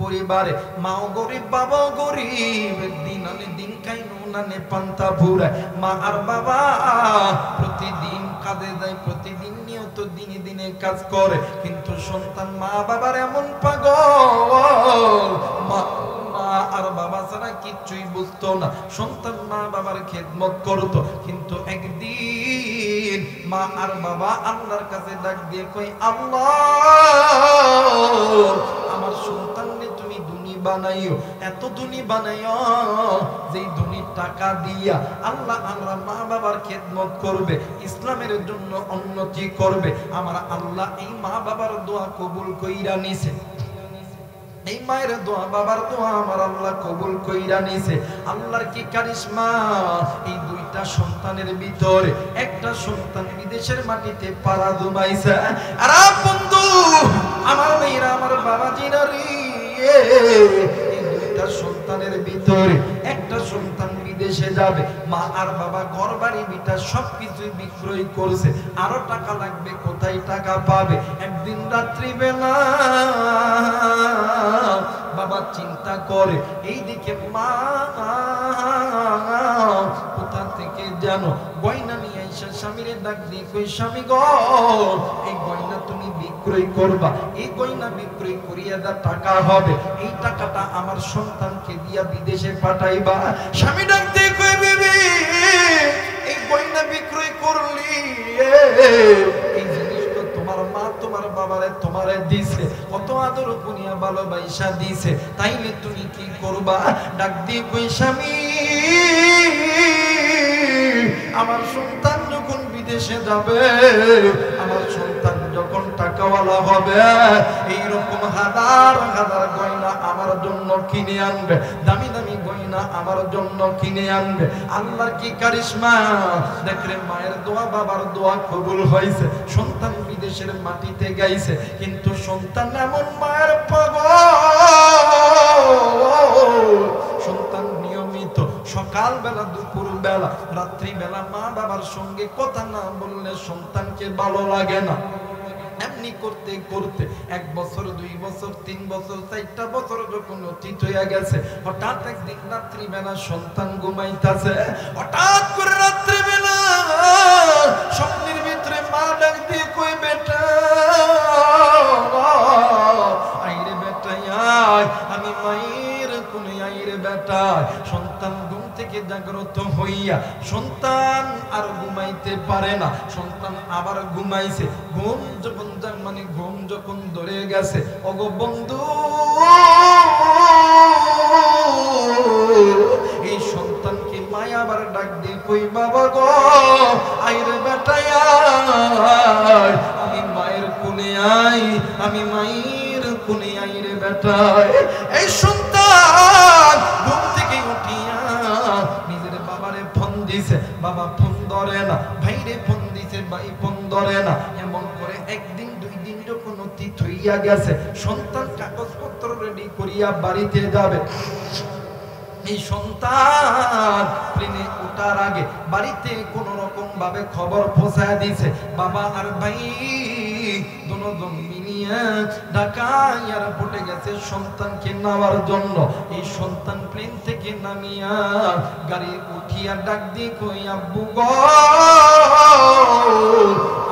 পরিবারে মাও গরিব বাবাও গরিব, দিন আনে দিন খাই নুন আনে পান্তা ফুরায়। মা আর বাবা প্রতিদিন কাজে যায়, প্রতিদিন নিয়ত দিনে দিনে কাজ করে, কিন্তু সন্তান মা বাবার এমন পাগল, মা আর বাবা ছাড়া কিচ্ছুই বুঝতো না। সন্তান মা বাবার খেদমত করতো, কিন্তু একদিন মা আর বাবা আল্লাহর কাছে ডাক দিয়ে কই, আল্লাহ আমার সন্তানকে তুমি ধনী বানাইও, এত ধনী বানাইও যেই ধনীর টাকা দিয়া আল্লাহ আমরা মা বাবার খেদমত করবে, ইসলামের জন্য উন্নতি করবে। আমার আল্লাহ এই মা বাবার দোয়া কবুল কইরা নিছে, এই মায়ের দোয়া বাবার দোয়া আমার আল্লাহ কবুল কইরা নিছে। আল্লাহর কি কারিশমা! এই দুইটা সন্তানের ভিতরে একটা সন্তান বিদেশের মাটিতে পাড়া জমাইছে। আর বন্ধু আমার মেয়েরা, আমার বাবাজিরা রে, এই দুইটা সন্তানের ভিতরে একটা সন্তান বিদেশে যাবে, মা আর বাবা ঘর বাড়ি বিটা সবকিছু বিক্রয় করছে, আরো টাকা লাগবে, কোথায় টাকা পাবে? একদিন রাত্রি বেলা বাবা চিন্তা করে, এইদিকে মা কোথা থেকে যেন গয়না নিয়ে এসে স্বামীরে ডাক দিয়ে কই, স্বামী গো এই গয়না তুমি বিক্রয় করবা, এই গয়না বিক্রয় করিয়া দা টাকা হবে, এই টাকাটা আমার সন্তানকে দিয়া বিদেশে পাঠাইবা। স্বামী ডাক দিয়ে কই, বিবি এই গয়না বিক্রয় করলি, এই জিনিসটা তোমার মা তোমার বাবারে তোমারে দিছে, কত আদর করিয়া ভালোবাসা দিছে, তাইলে তুমি কি করবা? ডাক দিয়ে কই, স্বামী আমার সন্তান যখন বিদেশে যাবে, আমার সন্তান যখন টাকাওয়ালা হবে, এইরকম হাজার হাজার গয়না আমার জন্য কিনে আনবে, দামি দামি গয়না আমার জন্য কিনে আনবে। আল্লাহর কি কারিশমা! দেখলে মায়ের দোয়া বাবার দোয়া কবুল হয়েছে, সন্তান বিদেশের মাটিতে গাইছে, কিন্তু সন্তান এমন মায়ের পাগল, সন্তান নিয়মিত সকাল বেলা, দুপুর বেলা, রাত্রি বেলা মা বাবার সঙ্গে কথা না বললে সন্তানকে ভালো লাগে না। এমনি করতে করতে 1 বছর 2 বছর 3 বছর 4টা বছর যখন অতীত হয়ে গেছে, হঠাৎ একদিন রাত্রি বেলা সন্তান ঘুমাইতেছে, হঠাৎ করে রাত্রি বেলা স্বপ্নের ভিতরে মা ডাক দিয়ে কই, বেটা আইরে বেটা আয়, আমি মায়ের কোলে আইরে বেটা। সন্তান ঘুম থেকে জাগ্রত হইয়া, সন্তান আর ঘুমাইতে পারে না, সন্তান আবার ঘুমাইছে, ঘুম যখন মানে ঘুম যখন ধরে গেছে, ওগো বন্ধু এই সন্তানকে মায়া আবার ডাক দিয়ে কই, বাবা গো আইরে বেটা আয়, আমি মায়ের কোলে আই, আমি মায়ের কোলে আইরে বেটা। এই সন্তান ঘুম থেকে উঠিয়া নিজের বাবারে ফোন দিছে, বাবা ফোন ধরে না, ভাইরে ফোন দিছে, ভাই ফোন ধরে না। এমন করে একদিন 2 দিন যখন অতীত হইয়া গেছে, সন্তান কাগজপত্র রেডি করিয়া বাড়িতে যাবে। এই সন্তান প্লেনে ওঠার আগে বাড়িতে কোন রকম ভাবে খবর পৌঁছায় দিছে, বাবা আর ভাই দুজন মিলিয়ে ঢাকা এয়ারপোর্টে গেছে সন্তানকে নেওয়ার জন্য। এই সন্তান প্লেন থেকে নামিয়া গাড়ি উঠিয়া ডাক দিয়ে কই, আব্বু গো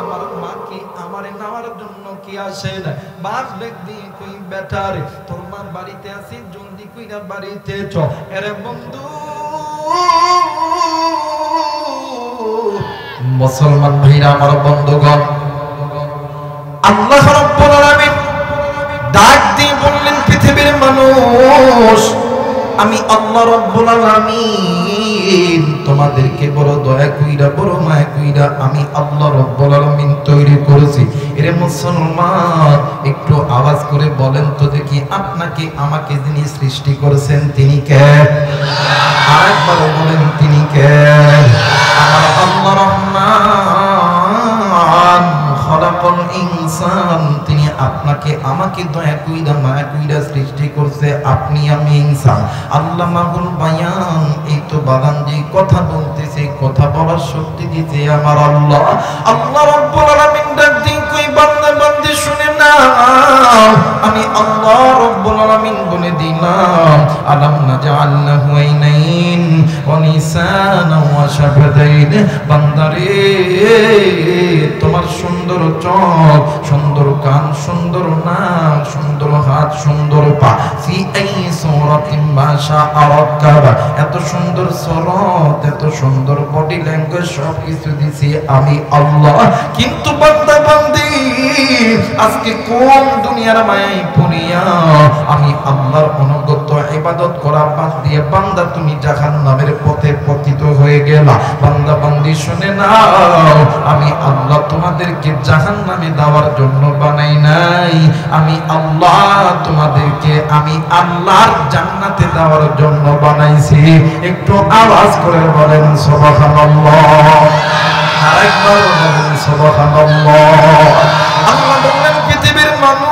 আমার মা কি আমারে নেওয়ার জন্য কি আসে না? বাপ ডাক দিয়ে কই, বেটা রে তোর মা বাড়িতে আছে, জলদি কইরা বাড়িতে চ। আরে বন্ধু মুসলমান ভাইরা, আমার বন্ধুগণ, আল্লাহ রাব্বুল আলামিন ডাক দিয়ে বললেন, পৃথিবীর মানুষ আমি আল্লাহ রাব্বুল আলামিন তোমাদেরকে বড় দয়া কইরা, বড় মায়া কইরা আমি আল্লাহ রাব্বুল আলামিন তৈরি করেছি। এরে মুসলমান, একটু আওয়াজ করে বলেন তো দেখি, আপনাকে আমাকে যিনি সৃষ্টি করেছেন তিনি কে? আরেকবার বলেন, তিনি কে? আমার আল্লাহ রহমান খলাকাল ইনসান, তিনি আপনাকে আমাকে দয়া কইরা মায়া কইরা সৃষ্টি করছে, আপনি আমি ইনসান। আল্লামাহুল বায়ান, এই তো বাগান যে কথা বলতেছে, কথা বলার শক্তি দিতে আমার আল্লাহ। আল্লাহ রাব্বুল আলামিন ডাক দিয়ে কই, বান্দা বান্দি শুনে না, আমি আল্লাহ রাব্বুল আলামিন বলে দিলাম। আলাম নাজআল লাহু আইনাইন ওয়া লিসানান ওয়া শাফাতাইন। বান্দারে তোমার সুন্দর চোখ, সুন্দর কান, সুন্দর নাক, সুন্দর হাত, সুন্দর পা, ফি আই সূরাতিন মা শাআ রাক্কাবা, এত সুন্দর সুরত, এত সুন্দর বডি ল্যাঙ্গুয়েজ সব কিছু দিছি আমি আল্লাহ। কিন্তু বান্দা বান্দি আজকে কোন দুনিয়ার মায়ায় পড়িয়া আমি আল্লাহর অনুগত ইবাদত করা বাদ দিয়ে বান্দা তুমি জাহান্নামের পথে পতিত হয়ে গেলা। বান্দা বান্দি শুনে নাও, আমি আল্লাহ তোমাদেরকে জাহান্নামে দেওয়ার জন্য বানাই নাই। আমি আল্লাহ তোমাদেরকে আমি আল্লাহর জান্নাতে দেওয়ার জন্য বানাইছি। একটু আওয়াজ করে বলেন সুবহানাল্লাহ। আরেকবার বলেন সুবহানাল্লাহ। আল্লাহ বললেন পৃথিবীর মানুষ,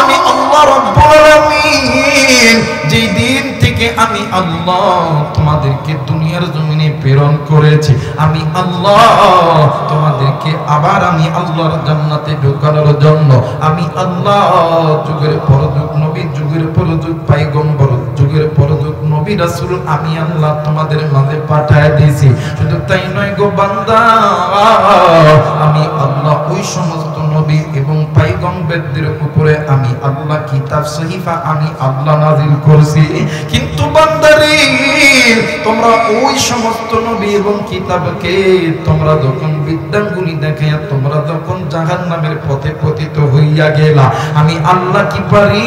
আমি আল্লাহ রাব্বুল আলামিন যেই দিন থেকে আমি আল্লাহ তোমাদেরকে দুনিয়ার জমিনে প্রেরণ করেছি, আমি আল্লাহ তোমাদেরকে আবার আমি আল্লাহর জান্নাতে ঢোকানোর জন্য আমি আল্লাহ যুগের পর যুগ নবী, যুগের পর যুগ পয়গম্বর, যুগের পর যুগ নবী রাসূল আমি আল্লাহ তোমাদের মাঝে পাঠিয়ে দিয়েছি। শুধু তাই নয় গো বান্দা, আমি আল্লাহ ওই সমস্ত নবী এবং পয়গম্বরদের উপরে আমি আল্লাহ কিতাব সহিফা আমি আল্লাহ নাযিল করছি। কিন্তু বান্দারে তোমরা ওই সমস্ত নবী এবং কিতাবকে তোমরা যখন বিদ্যাঙ্গুলি দেখে তোমরা যখন জাহান্নামের পথে পতিত হইয়া গেলা, আমি আল্লাহ কি পারি?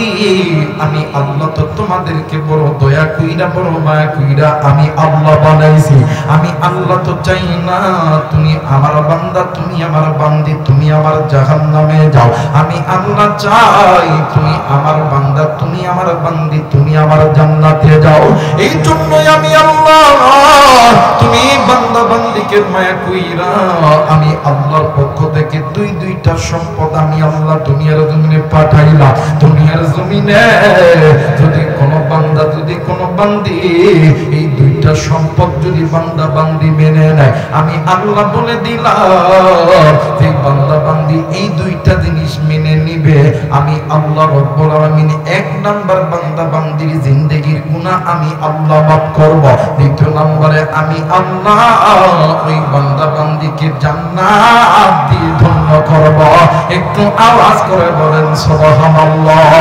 আমি আল্লাহ তো তোমাদেরকে বড় দয়া কইরা বড় মায়া কইরা আমি আল্লাহ বানাইছি। আমি আল্লাহ তো চাই না তুমি আমার বান্দা, তুমি আমার বান্দি, তুমি আমার জাহান্নামে যাও। আমি আল্লাহ চাই তুমি আমার বান্দা, তুমি আমার বান্দি, তুমি আমার জান্নাতে যাও। এই জন্যই আমি আল্লাহ তুমি বান্দা বান্দিকে মায়া কইরা আমি আল্লাহর পক্ষ থেকে দুইটা সম্পদ আমি আল্লাহ দুনিয়ার জমিনে পাঠাইলাম। দুনিয়ার জমিনে যদি কোনো বান্দা, যদি কোনো বান্দি এই দুইটা সম্পদ যদি বান্দা বান্দি মেনে নেয়, আমি আল্লাহ বলে দিলাম যে বান্দা বান্দি এই দুইটা জিনিস মেনে নিবে, আমি আল্লাহ রাব্বুল আলামিন এক নাম্বার বান্দা বান্দির জিন্দেগির গুনাহ আমি আল্লাহ মাফ করব। দ্বিতীয় নম্বরে আমি আল্লাহ ওই বান্দা বান্দিকে জান্নাত দিয়ে ধন্য করব। একটু আওয়াজ করে বলেন সুবহানাল্লাহ।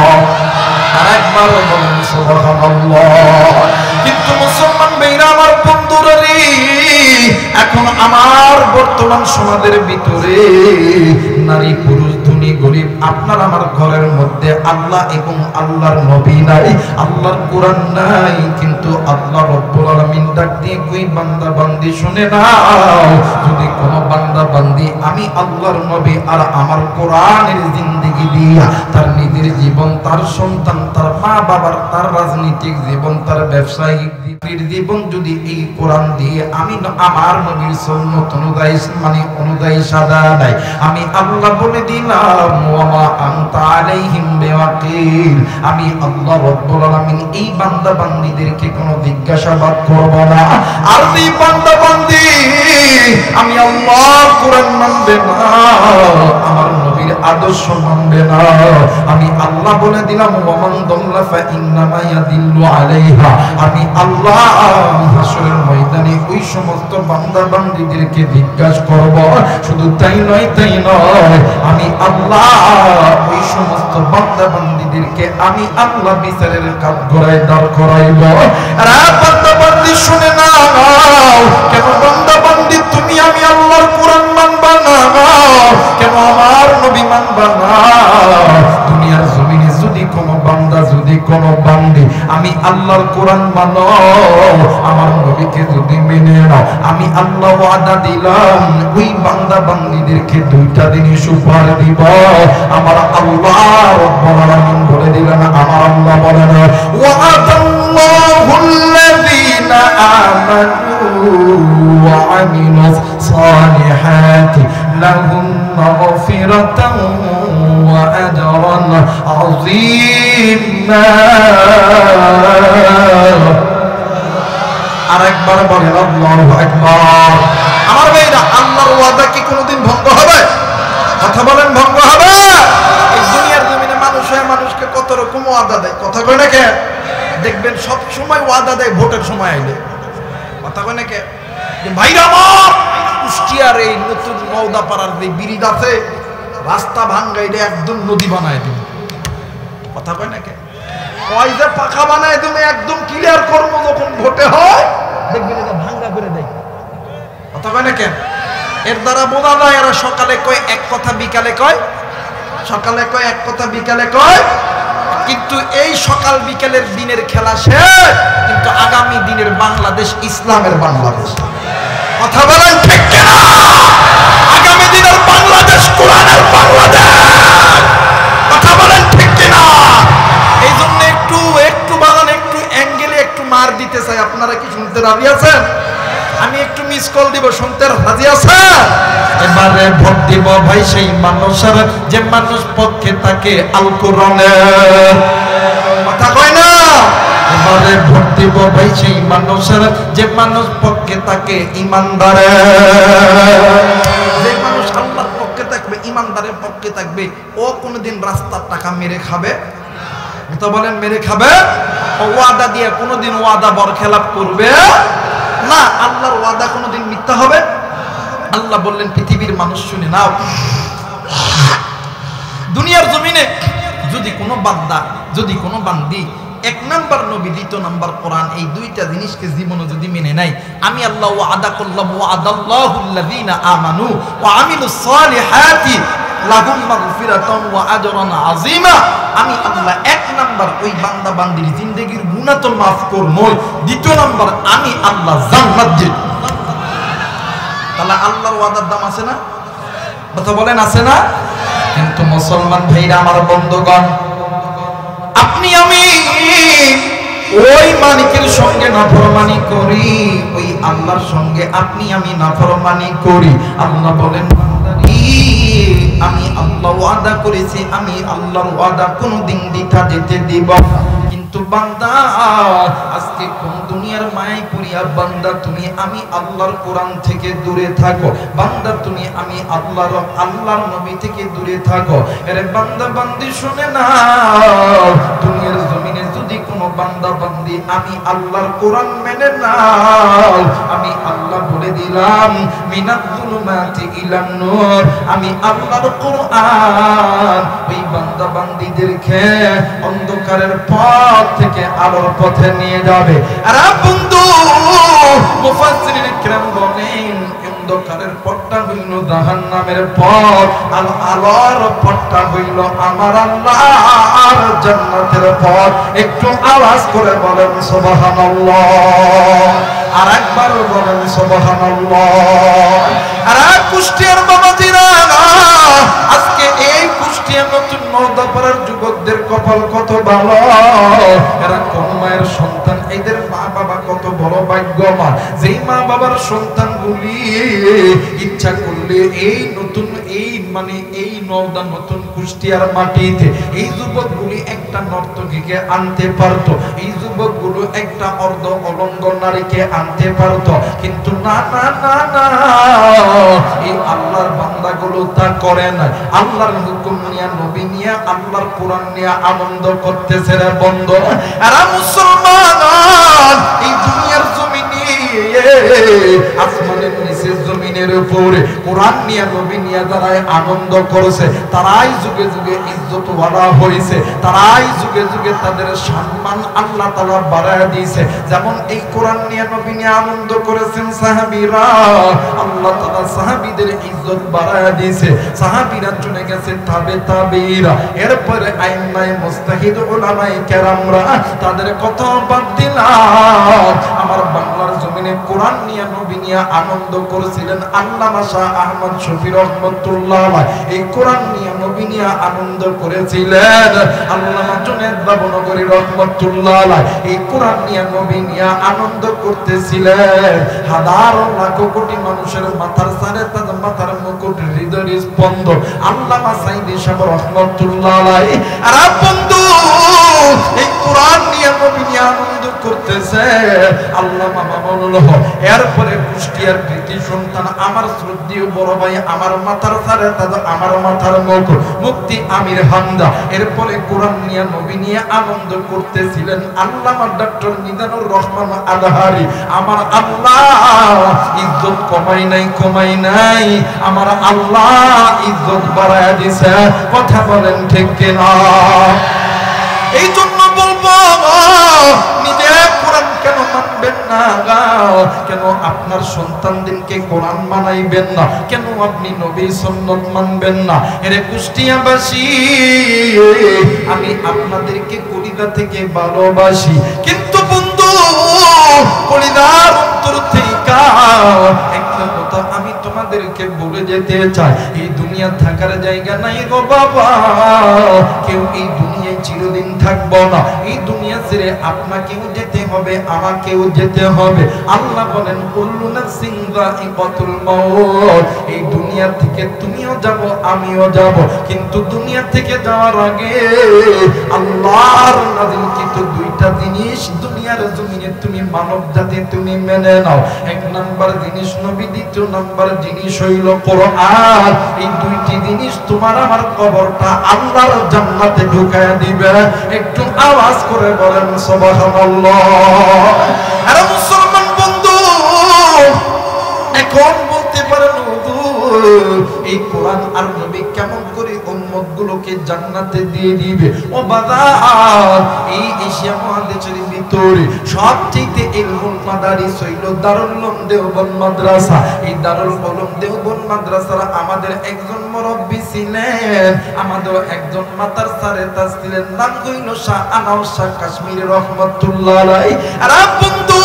আরেকবার বলেন সুবহানাল্লাহ। কিন্তু মুসলমান ভাইরা আমার বন্ধুরা রে, এখন আমার বর্তমান সমাজের ভিতরে নারী পুরুষ ধনী গরিব আপনার আমার ঘরের মধ্যে আল্লাহ এবং আল্লাহর নবী নাই, আল্লাহর কোরআন নাই। কিন্তু আল্লাহ রাব্বুল আলামিন ডাক দিয়ে কই বান্দা বান্দি শুনে নাও, যদি কোনো বান্দা বান্দি আমি আল্লাহর নবী আর আমার কোরআনের জিন্দেগি দিয়া তার নিজের জীবন, তার সন্তান, তার মা বাবার, তার রাজনৈতিক জীবন, তার ব্যবসায়িক জীবন যদি এই কোরআন দিয়ে আমি আমার নবীর সুন্নাত অনুযায়ী সাদা দেয়, আমি আল্লাহ বলে দিলাম ওয়া মা আনতা আলাইহিম বিওয়াকিল। আমি আল্লাহ রাব্বুল আলামিন এই বান্দা বান্দীদেরকে কোনো জিজ্ঞাসাবাদ করব না। আর এই বান্দা বান্দী আমি আল্লাহ কোরআন মানবে না, আমার নবীর আদর্শ মানবে না, আমি আল্লাহ বলে দিলাম ওয়া মান দাল্লা ফা ইন্নামা ইয়াদিল্লু আলাইহা। আমি আল্লাহ হাসরের ময়দানে ওই সমস্ত বান্দা বান্দীদেরকে জিজ্ঞাসা করব। শুধু তাই নয়, আমি আল্লাহ ওই সমস্ত বান্দা বান্দীদেরকে আমি আল্লাহ বিচারের কাঠগড়ায় দাঁড় করাইব। বান্দা বান্দী শুনে নাও, কেন বান্দা বান্দী তুমি আমি আল্লাহর কোরআন মানবা না? কেন আমার নবী মানবা না? দুনিয়ার জমিনে যদি কোনো বান্দা, যদি কোনো বান্দি আমি আল্লাহর কোরআন মানো, আমার নবীকে যদি মেনে নাও, আমি আল্লাহ ওয়াদা দিলাম ওই বান্দা বান্দীদেরকে দুইটা জিনিস উপহার দিব। আমার আল্লাহ রাব্বুল আলামিন বলে দিলেন, আমার আল্লাহ বলেন ওয়া'আদাল্লাহুল্লাযীনা আমানু ওয়া আমিলুস সালিহাতি লাহুম মাগফিরাতান ওয়া আজরান আযীমা। আরেকবার বলেন আল্লাহু আকবার। আমার ভাইরা, আল্লাহর ওয়াদা কি কোনোদিন ভঙ্গ হবে? কথা বলেন, ভঙ্গ হবে? এই দুনিয়ার কত রকম ওয়াদা দেয়, কথা কয় না কে? দেখবেন সব সময় ওয়াদা দেয় ভোটের সময় আইলে, কথা কয় না কে? ভাইরা আমার, কুষ্টিয়ার এই নতুন নওদাপাড়ার যে ব্রিজ আছে, রাস্তা ভাঙ্গা এটা একদম নদী বানায় দিন, কথা কয় না কে? ওই যে পাকা বানায় তুমি একদম ক্লিয়ার করবো, যখন ভোটে হয় দেখবেন এটা ভাঙ্গা করে দেয়, কথা কয় না কেন? এর দ্বারা বোঝা যায় এরা সকালে কয় এক কথা, বিকালে কয়, সকালে কয় এক কথা, বিকালে কয়, কিন্তু এই সকাল বিকালের দিনের খেলা শেষ, কিন্তু আগামী দিনের বাংলাদেশ ইসলামের বাংলাদেশ, কথা বলেন ঠিক কিনা? আগামী দিনের বাংলাদেশ কোরআনের বাংলাদেশ, কথা বলেন ঠিক কিনা? এই জন্য একটু একটু বাগান, একটু অ্যাঙ্গেলে একটু মার দিতে চাই। আপনারা কি শুনতে রাজি আছেন? আমি একটু মিস কল দিব, শুনতে রাজি আছেন? এবারে ভোট দিব ভাই সেই মানুষের যে মানুষ পক্ষে থাকে আল কোরআনের, কথা কয় না? এবারে ভোট দিব ভাই সেই মানুষের যে মানুষ পক্ষে থাকে ইমানদারের, যে মানুষ আল্লাহর পক্ষে থাকবে, ইমানদারের পক্ষে থাকবে, ও কোনোদিন রাস্তার টাকা মেরে খাবে, তো বলেন মেরে খাবে? ওয়াদা দিয়ে কোনোদিন ওয়াদা বরখেলাপ করবে না। আল্লাহর ওয়াদা কোনোদিন মিথ্যা হবে? আল্লাহ বললেন পৃথিবীর মানুষ শুনে নাও, দুনিয়ার জমিনে যদি কোনো বান্দা, যদি কোনো বান্দি এক নাম্বার নবী, দ্বিতীয় নাম্বার কোরআন, এই দুইটা জিনিসকে জীবনে যদি মেনে নেয়, আমি আল্লাহ ওয়াদা করলাম, ওয়াদাল্লাহুল্লাযীনা আমানু ওয়া আমিলুস সালিহাতি লাহুম মাগফিরাতুন ওয়া আজরুন আযীমা। আমি আল্লাহ এক নাম্বার ওই বান্দা বান্দির জিন্দেগির গুনাহ তো মাফ করব, দ্বিতীয় নাম্বার আমি আল্লাহ জান্নাত দিব। তাহলে আল্লাহর ওয়াদার দাম আছে না? কথা বলেন আছে না? কিন্তু মুসলমান ভাইরা আমার, বন্ধুগণ, আপনি আমি ওই মালিকের সঙ্গে নাফরমানি করি, ওই আল্লাহর সঙ্গে আপনি আমি নাফরমানি করি। আল্লাহ বলেন, আমি আল্লাহ ওয়াদা করেছি, আমি আল্লাহর ওয়াদা কোনদিন দ্বিধা যেতে দিব না। কিন্তু বান্দা আজকে কোন দুনিয়ার মায়ায় পড়িয়া বান্দা তুমি আমি আল্লাহর কোরআন থেকে দূরে থাকো, বান্দা তুমি আমি আল্লাহর নবী থেকে দূরে থাকো। আরে বান্দা বান্দি শুনে না, দুনিয়ার জমিনে যদি কোনো বান্দা বান্দি আমি আল্লাহর কোরআন মেনে নাও, আমি আল্লাহ বলে দিলাম মিনাজ যুলুমাতি ইলান নূর, আমি আল্লাহর কোরআন ওই বান্দা বান্দীদেরকে অন্ধকারের পথ থেকে আলোর পথে নিয়ে যাবে। আর বন্ধু, মুফাসসিরিন কিরাম বলেন, অন্ধকারের পথটা হইল জাহান্নামের পথ, আর আলোর পথটা হইল আমার আল্লাহর জান্নাতের পথ। একটু আওয়াজ করে বলেন সুবহানাল্লাহ, আর একবার বলেন সুবহানাল্লাহ। আর কুষ্টিয়ার বাবাজিরা, আজকে এই কুষ্টিয়ার নতুন নওদাপাড়ার যুবকদের কপাল কত ভালো, এরা কোন মায়ের সন্তান, এদের মা বাবা কত বড় ভাগ্যবান, যেই মা বাবার সন্তানগুলি ইচ্ছা করলে এই নতুন এই নওদা নতুন কুষ্টিয়ার মাটিতে এই যুবকগুলি একটা নর্তকীকে আনতে পারতো, এই যুবকগুলো একটা অর্ধ অলঙ্গ নারীকে আনতে পারতো, কিন্তু না না না না, এই আল্লাহর বান্দাগুলো তা করে না। আল্লাহর হুকুম নিয়ে, নবী নিয়ে, আল্লাহর কোরআন নিয়ে আনন্দ করতেছে রে বন্ধু। আর মুসলমান, এই দুনিয়ার জমিনে, আসমানের নিচে জমিনের উপরে কোরআন নিয়ে, নবী নিয়ে যারা আনন্দ করেছে, তারাই যুগে যুগে ইজ্জত ওয়ালা হয়েছে, তারাই যুগে যুগে তাদের সম্মান আল্লাহ তাআলা বাড়ায় দিয়েছে। যেমন এই কোরআন নিয়ে, নবী নিয়ে আনন্দ করেছেন সাহাবীরা, আল্লাহ তাআলা সাহাবীদের ইজ্জত বাড়ায় দিয়েছে। সাহাবীরা চলে গেছে তাবেঈরা, এরপরে আইম্মায়ে মুজতাহিদ উলামায়ে কেরামরা তাদের কথা বাদ দিলাম। আমার বাংলার জমিনে কোরআন নিয়ে, নবী নিয়ে আনন্দ করেছিলেন আল্লামা শাহ আহমদ শফি রহমাতুল্লাহ আলাইহি, এই কোরআন নিয়ে, নবী নিয়ে আনন্দ করেছিলেন আল্লামা জুনায়েদ বাবনগরী রহমাতুল্লাহ আলাইহি, এই কোরআন নিয়ে, নবী নিয়ে আনন্দ করতেছিলেন হাজার লাখ কোটি মানুষের মাথার সারে তাজ, মাথার মুকুট, হৃদয়ের স্পন্দন আল্লামা সাইদি সাহেব রহমাতুল্লাহ আলাইহি। আর বন্ধু, এই কোরআন নিয়ে নবী নিয়ে আনন্দ করতেছে। আল্লাহ মামা বলল এরপরে কুষ্টিয়ার কৃতি সন্তান আমার শ্রদ্ধেয় বড় ভাই আমার মাথার সারে দাদা আমার মাথার মুফতি আমির হামদা এরপরে কোরআন নিয়ে নবী নিয়ে আনন্দ করতেছিলেন। আল্লামা ডক্টর মিজানুর রহমান আজহারি আমার আল্লাহ ইজ্জত কমাই নাই আমার আল্লাহ ইজ্জত বাড়ায় দিছে। কথা বলেন ঠিক কিনা? এই জন্য বলবো নিজে কোরআন কেন মানবেন না? কেন আপনার সন্তানদেরকে কোরআন মানাইবেন না? কেন আপনি নবীর সুন্নাত মানবেন না? এরে কুষ্টিয়াবাসী আমি আপনাদেরকে কলিজা থেকে ভালোবাসি, কিন্তু বন্ধু কলিজার অন্তর থেকে একটা কথা আমি তোমাদেরকে বলে যেতে চাই, এই দুনিয়া থাকার জায়গা নাই গো বাবা। কেউ এই দুনিয়ায় চিরদিন থাকবো না। এই দুনিয়া ছেড়ে আপনাকেও যেতে হবে, আমাকেও যেতে হবে। আল্লাহ বলেন কুল্লু নাফসিন যায়িকাতুল মাউত। এই দুনিয়া থেকে তুমিও যাব আমিও যাব, কিন্তু দুনিয়া থেকে যাওয়ার আগে আল্লাহর নাযিলকৃত দুইটা জিনিস দুনিয়ার জমিনে তুমি মানব জাতি তুমি মেনে নাও। এক নাম্বার জিনিস নবী, দ্বিতীয় নাম্বার জিনিস হইল কোরআন। এই দুইটি জিনিস তোমার আমার কবরটা আল্লাহর জান্নাতে ঢুকায়া দিবে। একটু আওয়াজ করে বলেন সুবহানাল্লাহ। আরে মুসলমান বন্ধু এখন বলতে পারেন এই কোরআন আর নবী কেমন করে উম্মত গুলোকে জান্নাতে দিয়ে দিবে? ও বাজার এই এশিয়া মহাদেশের ভিতরে সবচেয়ে ইলমুল মাদারিস হইল দারুল উলুম দেওবন্দ মাদ্রাসা। এই দারুল উলুম দেওবন্দ মাদ্রাসার আমাদের একজন মুরব্বি ছিলেন, আমাদের একজন মাতার সারে তাজ ছিলেন, নাম হইল শাহ আনাউর শাহ কাশ্মীরি রহমাতুল্লাহ আলাইহি। আর বন্ধু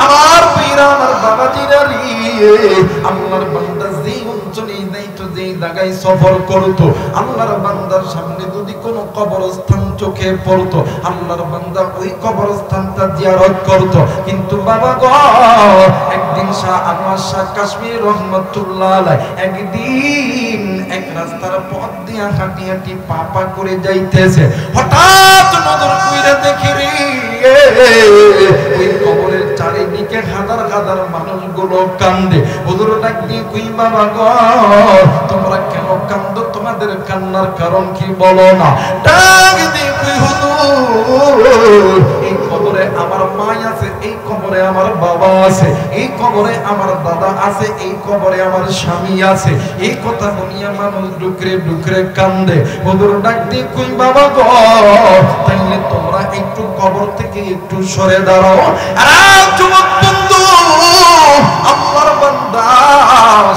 আমার পীরা আমার বাবাজিরা রে আল্লাহর বান্দা যেই অঞ্চলে যাইতো যেই জায়গায় সফর করতো আল্লাহর বান্দার সামনে যদি কোনো কবরস্থান চোখে পড়তো আল্লাহর বান্দা ওই কবরস্থানটা জিয়ারত করতো। কিন্তু বাবা গো একদিন শাহ আনোয়ার শাহ কাশ্মীরি রহমাতুল্লাহ আলাইহি একদিন এক রাস্তার পথ দিয়া হাঁটি হাঁটি পা করে যাইতেছে, হঠাৎ নজর কইরা দেখি রে ওই কবরের চারিদিকে হাজার হাজার মানুষগুলো কান্দে। হুজুর ডাক দিয়ে কই বাবা গো তোমরা কেন কান্দো? তোমাদের কান্নার কারণ কি বলো না? ডাক দিয়ে কই হুজুর এই কবরে আমার মা আছে, এই কবরে আমার বাবা আছে, এই কবরে আমার দাদা আছে, এই কবরে আমার স্বামী আছে। এই কথা শুনিয়া মানুষ ডুকরে ডুকরে কান্দে। হুজুর ডাক দিয়ে কই বাবা গো তাইলে তোমরা একটু কবর থেকে একটু সরে দাঁড়াও। আর যুবক বন্ধু আল্লাহর বান্দা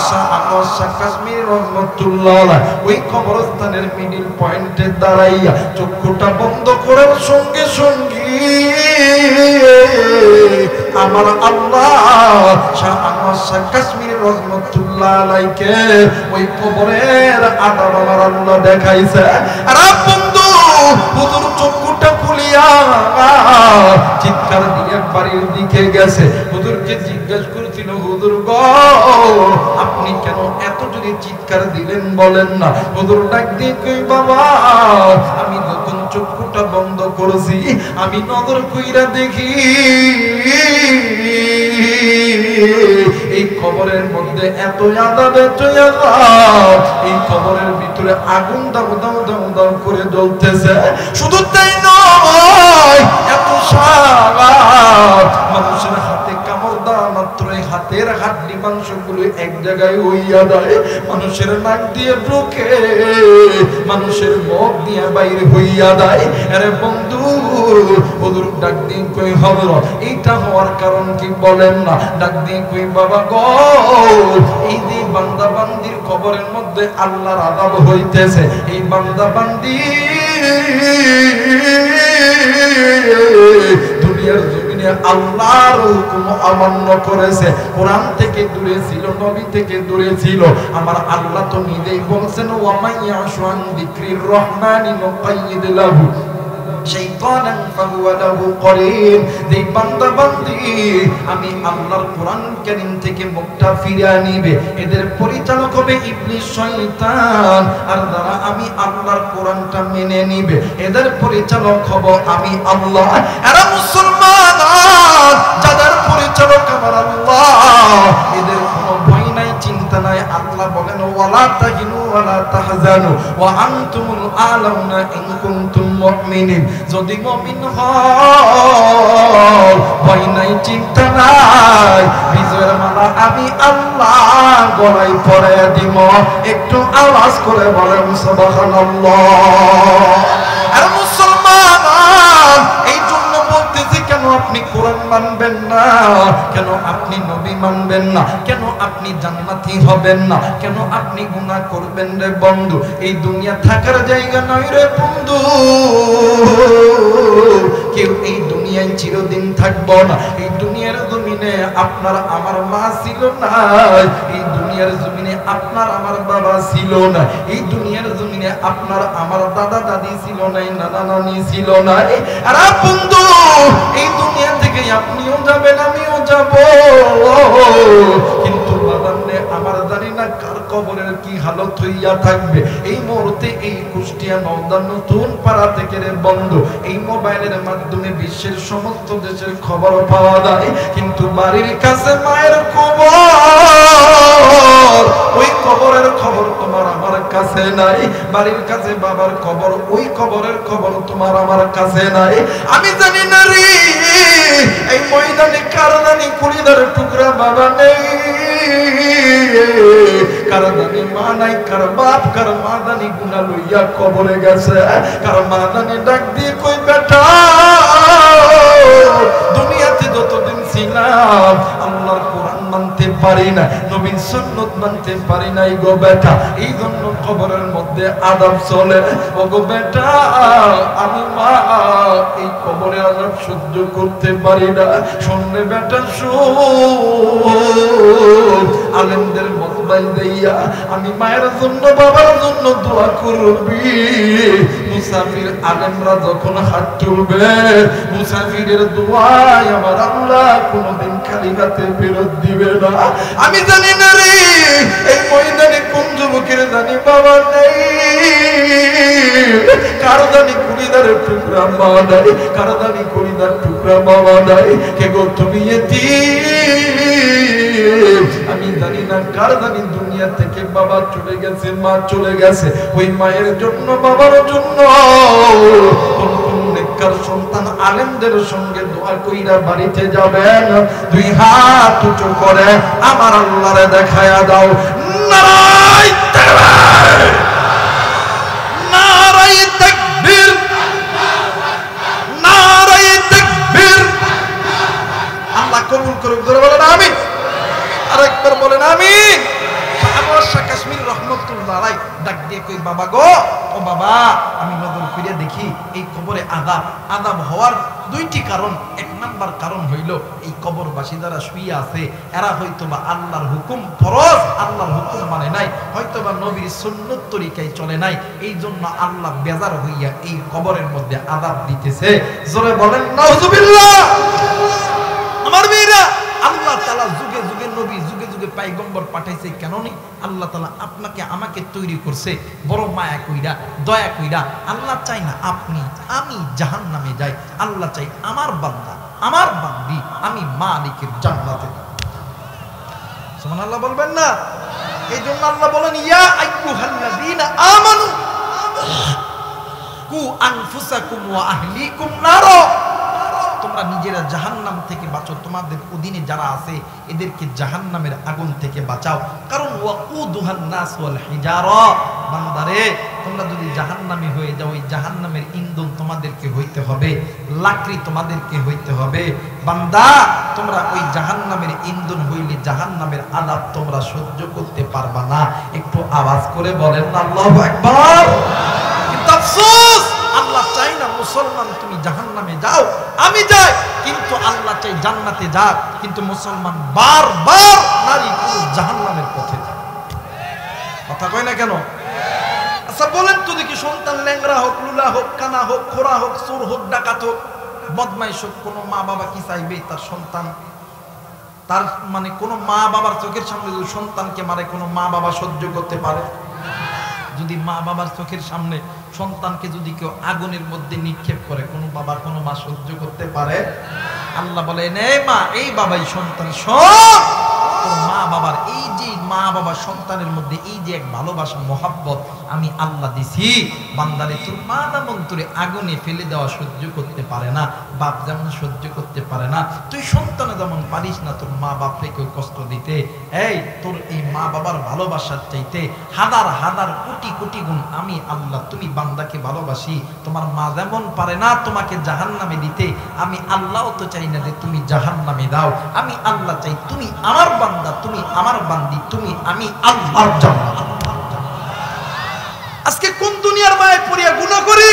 শাহ আনোয়ার শাহ কাশ্মীরি রহমাতুল্লাহ আলাইহি ওই কবরস্থানের মিডল পয়েন্টে দাঁড়াইয়া চক্ষুটা বন্ধ করার সঙ্গে সঙ্গে আমার আল্লাহ শাহ আনোয়ার শাহ কাশ্মীরি রহমাতুল্লাহ আলাইহিকে ওই কবরের আদাব আমার আল্লাহ দেখাইছে। আর বন্ধু হুজুর চক্ষুটা খুলিয়া চিৎকার দিয়ে বাড়ির দিকে গেছে। হুজুরকে জিজ্ঞাসা করেছিল হুজুর গো আপনি কেন এত জোরে চিৎকার দিলেন বলেন না? হুজুর ডাক দিয়ে কই বাবা আমি যখন চক্ষুটা বন্ধ করেছি আমি নজর কইরা দেখি এই কবরের মধ্যে এত আযাব এত আযাব, এই কবরের ভিতরে আগুন দাউ দাউ দাউ দাউ করে জ্বলতেছে। শুধু তাই নয় এত সারা মানুষের হাতে কামড় দেওয়া মাত্রই হাতের হাড্ডি মাংসগুলো এক জায়গায় হইয়া যায়, মানুষের নাক দিয়ে ঢোকে, মানুষের মুখ দিয়ে বাইরে হইয়া যায়। আরে বন্ধু হুজুর ডাক দিয়ে কই হযরত এইটা হওয়ার কারণ কি বলেন না? ডাক দিয়ে কই বাবা গো এই যে বান্দা বান্দির কবরের মধ্যে আল্লাহর আযাব হইতেছে, এই বান্দা বান্দি দুনিয়ার জমিনে আল্লাহর হুকুম অমান্য করেছে, কোরআন থেকে দূরে ছিল, নবী থেকে দূরে ছিল। আমার আল্লাহ তো নিজেই বলছেন ওয়া মাইয়াশু আন যিকরির রহমানি নুকাইয়িদ লাহু শাইতানান ফাহুয়া লাহু করিন। যে বান্দা বান্দি আমি আল্লাহর কোরআন কারীম থেকে মুখটা ফিরিয়ে নিবে, এদের পরিচালক হবে ইবলিস শয়তান। আর যারা আমি আল্লাহর কোরআনটা মেনে নিবে, এদের পরিচালক হব আমি আল্লাহ। এরা মুসলমান যাদের পরিচালক আমার আল্লাহ, এদের কোনো ভয় নাই, চিন্তা নাই। আল্লাহ বলেন ওয়ালা তাহিনু ওয়ালা তাহজানু ওয়া আনতুমুল আলাউনা ইন কুনতুম মুমিনিন। যদি মুমিন হও ভয় নাই, চিন্তা নাই, বিজয়ের মালা আমি আল্লাহ গলায় পরাইয়া দিব। একটু আওয়াজ করে বলেন সুবহানাল্লাহ। আর মুসলমান এই জন্য বলতেছি, কেন আপনি কোরআন মানবেন না? কেন আপনি নবী মানবেন না? কেন আপনি জান্নাতি হবেন না? কেন আপনি গুনাহ করবেন রে বন্ধু? এই দুনিয়া থাকার জায়গা নয় রে বন্ধু। কেউ এই দুনিয়ায় চিরদিন থাকবো না। এই দুনিয়ার জমিনে আপনার আমার মা ছিল না, এই দুনিয়ার জমিনে আপনার আমার বাবা ছিল না, এই দুনিয়ার জমিনে আপনার আমার দাদা দাদি ছিল না, নানা নানি ছিল না। আর বন্ধু এই দুনিয়া থেকে আপনিও যাবেন, আমিও যাব, কিন্তু বাদানে আমার জানি না কার কবরের কি হালত হইয়া থাকবে। এই মুহূর্তে এই কুষ্টিয়া নওদা নতুন পাড়া থেকে রে বন্ধু, এই মোবাইলের মাধ্যমে বিশ্বের সমস্ত দেশের খবর পাওয়া যায়, কিন্তু বাড়ির কাছে মায়ের কবর, ওই কবরের খবর তোমার আমার কাছে নাই। বাড়ির কাছে বাবার কবর, ওই কবরের খবর তোমার আমার কাছে নাই। আমি জানি না রে এই ময়দানে কারদানি কুড়িদার টুকরা বাবা নেই, কারদানি মা নাই, কার বাপ কার মা দানি গুনাহ লইয়া কবরে গেছে, কার মা দানি ডাক দিয়ে কই বেটা দুনিয়াতে যতদিন ছিলাম আল্লাহর কোরআন মানতে পারি না, নবীর সুন্নাত মানতে পারি নাই গো বেটা, এই জন্য কবরের মধ্যে আযাব চলে। ও গো বেটা আমি মা এই কবরে আযাব সহ্য করতে পারি না। শুনলে বেটা শুন, আলেমদের মতবাই দেইয়া আমি মায়ের জন্য বাবার জন্য দোয়া করবি। মুসাফির আলেমরা যখন হাত তুলবে, মুসাফিরের দোয়ায় আমার আল্লাহ কোনদিন খালি হাতে ফেরত দিবে না। আমি জানি না রে এই ময়দানে কোন যুবকের জানি বাবা নেই, কারো জানি কুড়িদারের টুকরা মা নাই, কারো জানি কুড়িদার টুকরা বাবা নাই। কে গো তুমি এতিম, আমি জানি না কার জানি দুনিয়া থেকে বাবা চলে গেছে, মা চলে গেছে। ওই মায়ের জন্য বাবার জন্য কোন কোন নেককার সন্তান আলেমদের সঙ্গে দোয়া কইরা বাড়িতে যাবেন, দুই হাত উঁচু করে আমার আল্লাহরে দেখায়া দাও নারায়ে তাকবীর, নারায়ে তাকবীর, নারায়ে তাকবীর। আল্লাহ কবুল করুক, জোরে বলেন আমিন। আরেকবার বলেন আমিন। কাশ্মীর রহমতুল্লাহ আলাইহি ডাক দিয়ে কই বাবা গো, ও বাবা আমি নজর ফিরে দেখি এই কবরে আযাব হওয়ার দুইটি কারণ। এক নাম্বার কারণ হইল এই কবরবাসী যারা শুয়ে আছে এরা হয়তোবা আল্লাহর হুকুম ফরজ আল্লাহর হুকুম মানে নাই, হয়তোবা নবীর সুন্নাত তরিকায় চলে নাই, এই জন্য আল্লাহ বেজার হইয়া এই কবরের মধ্যে আযাব দিতেছে। জোরে বলেন নাউজুবিল্লাহ। আমার মেয়েরা, আল্লাহ তাআলা যুগে যুগে নবী, যুগে যুগে পয়গম্বর পাঠাইছে কেন নি? আল্লাহ তাআলা আপনাকে আমাকে তৈরি করছে বড় মায়া কইরা, দয়া কইরা। আল্লাহ চাই না আপনি আমি জাহান্নামে যাই, আল্লাহ চাই আমার বান্দা আমার বান্দি আমি মালিকের জান্নাতে। সুবহানাল্লাহ বলবেন না? এই জন্য আল্লাহ বলেন ইয়া আইয়ুহাল্লাযীনা আমানু কু আনফুসাকুম ওয়া আহলিকুম নার, তোমরা নিজেরা জাহান্নাম থেকে বাঁচো, তোমাদের অধীনে যারা আছে এদেরকে জাহান্নামের আগুন থেকে বাঁচাও। কারণ ওয়াকুদুহান নাস ওয়াল হিজারা, বান্দারে তোমরা যদি জাহান্নামী হয়ে যাও ওই জাহান্নামের ইন্ধন তোমাদেরকে হইতে হবে, লাকড়ি তোমাদেরকে হইতে হবে। বান্দা তোমরা ওই জাহান্নামের ইন্ধন হইলে জাহান্নামের আযাব তোমরা সহ্য করতে পারবা না। একটু আওয়াজ করে বলেন আল্লাহু আকবার। কিন্তু আফসোস আল্লাহ চাই না মুসলমান তুমি জাহান্নামে যাও, আমি যাই, কিন্তু আল্লাহ চাই জান্নাতে যাক, কিন্তু মুসলমান বারবার নারী পুরুষ জাহান্নামের পথে যায়। কথা কয় না কেন? আচ্ছা বলেন তো দেখি, সন্তান ল্যাংড়া হোক, লুলা হোক, কানা কানা হোক, খোরা হোক, চোর হোক, ডাকাত হোক, বদমাইশ হোক, কোনো মা বাবা কি চাইবে তার সন্তান, তার মানে কোনো মা বাবার চোখের সামনে যদি সন্তানকে মারে কোনো মা বাবা সহ্য করতে পারে? যদি মা বাবার চোখের সামনে সন্তানকে যদি কেউ আগুনের মধ্যে নিক্ষেপ করে কোনো বাবা কোনো মা সহ্য করতে পারে? আল্লাহ বলেন, এই মা, এই বাবাই সন্তান, শোন তোর মা বাবার এই যে মা বাবা সন্তানের মধ্যে এই যে এক ভালোবাসা মহাব্বত আমি আল্লাহ দিছি, বান্দারে তোর মা যেমন তোরে আগুনে ফেলে দেওয়া সহ্য করতে পারে না, বাপ যেমন সহ্য করতে পারে না, তুই সন্তানে যেমন পারিস না তোর মা বাপরে কেউ কষ্ট দিতে, এই তোর এই মা বাবার ভালোবাসার চাইতে হাজার হাজার কোটি কোটি গুণ আমি আল্লাহ তুমি বান্দাকে ভালোবাসি। তোমার মা যেমন পারে না তোমাকে জাহান্নামে দিতে, আমি আল্লাহও তো চাই না যে তুমি জাহান্নামে দাও, আমি আল্লাহ চাই তুমি আমার বান্দা, তুমি আমার বান্দি, তুমি আমি আল্লাহর জান্নাত। আজকে কোন দুনিয়ার মায়ায় পড়িয়া গুনাহ করি,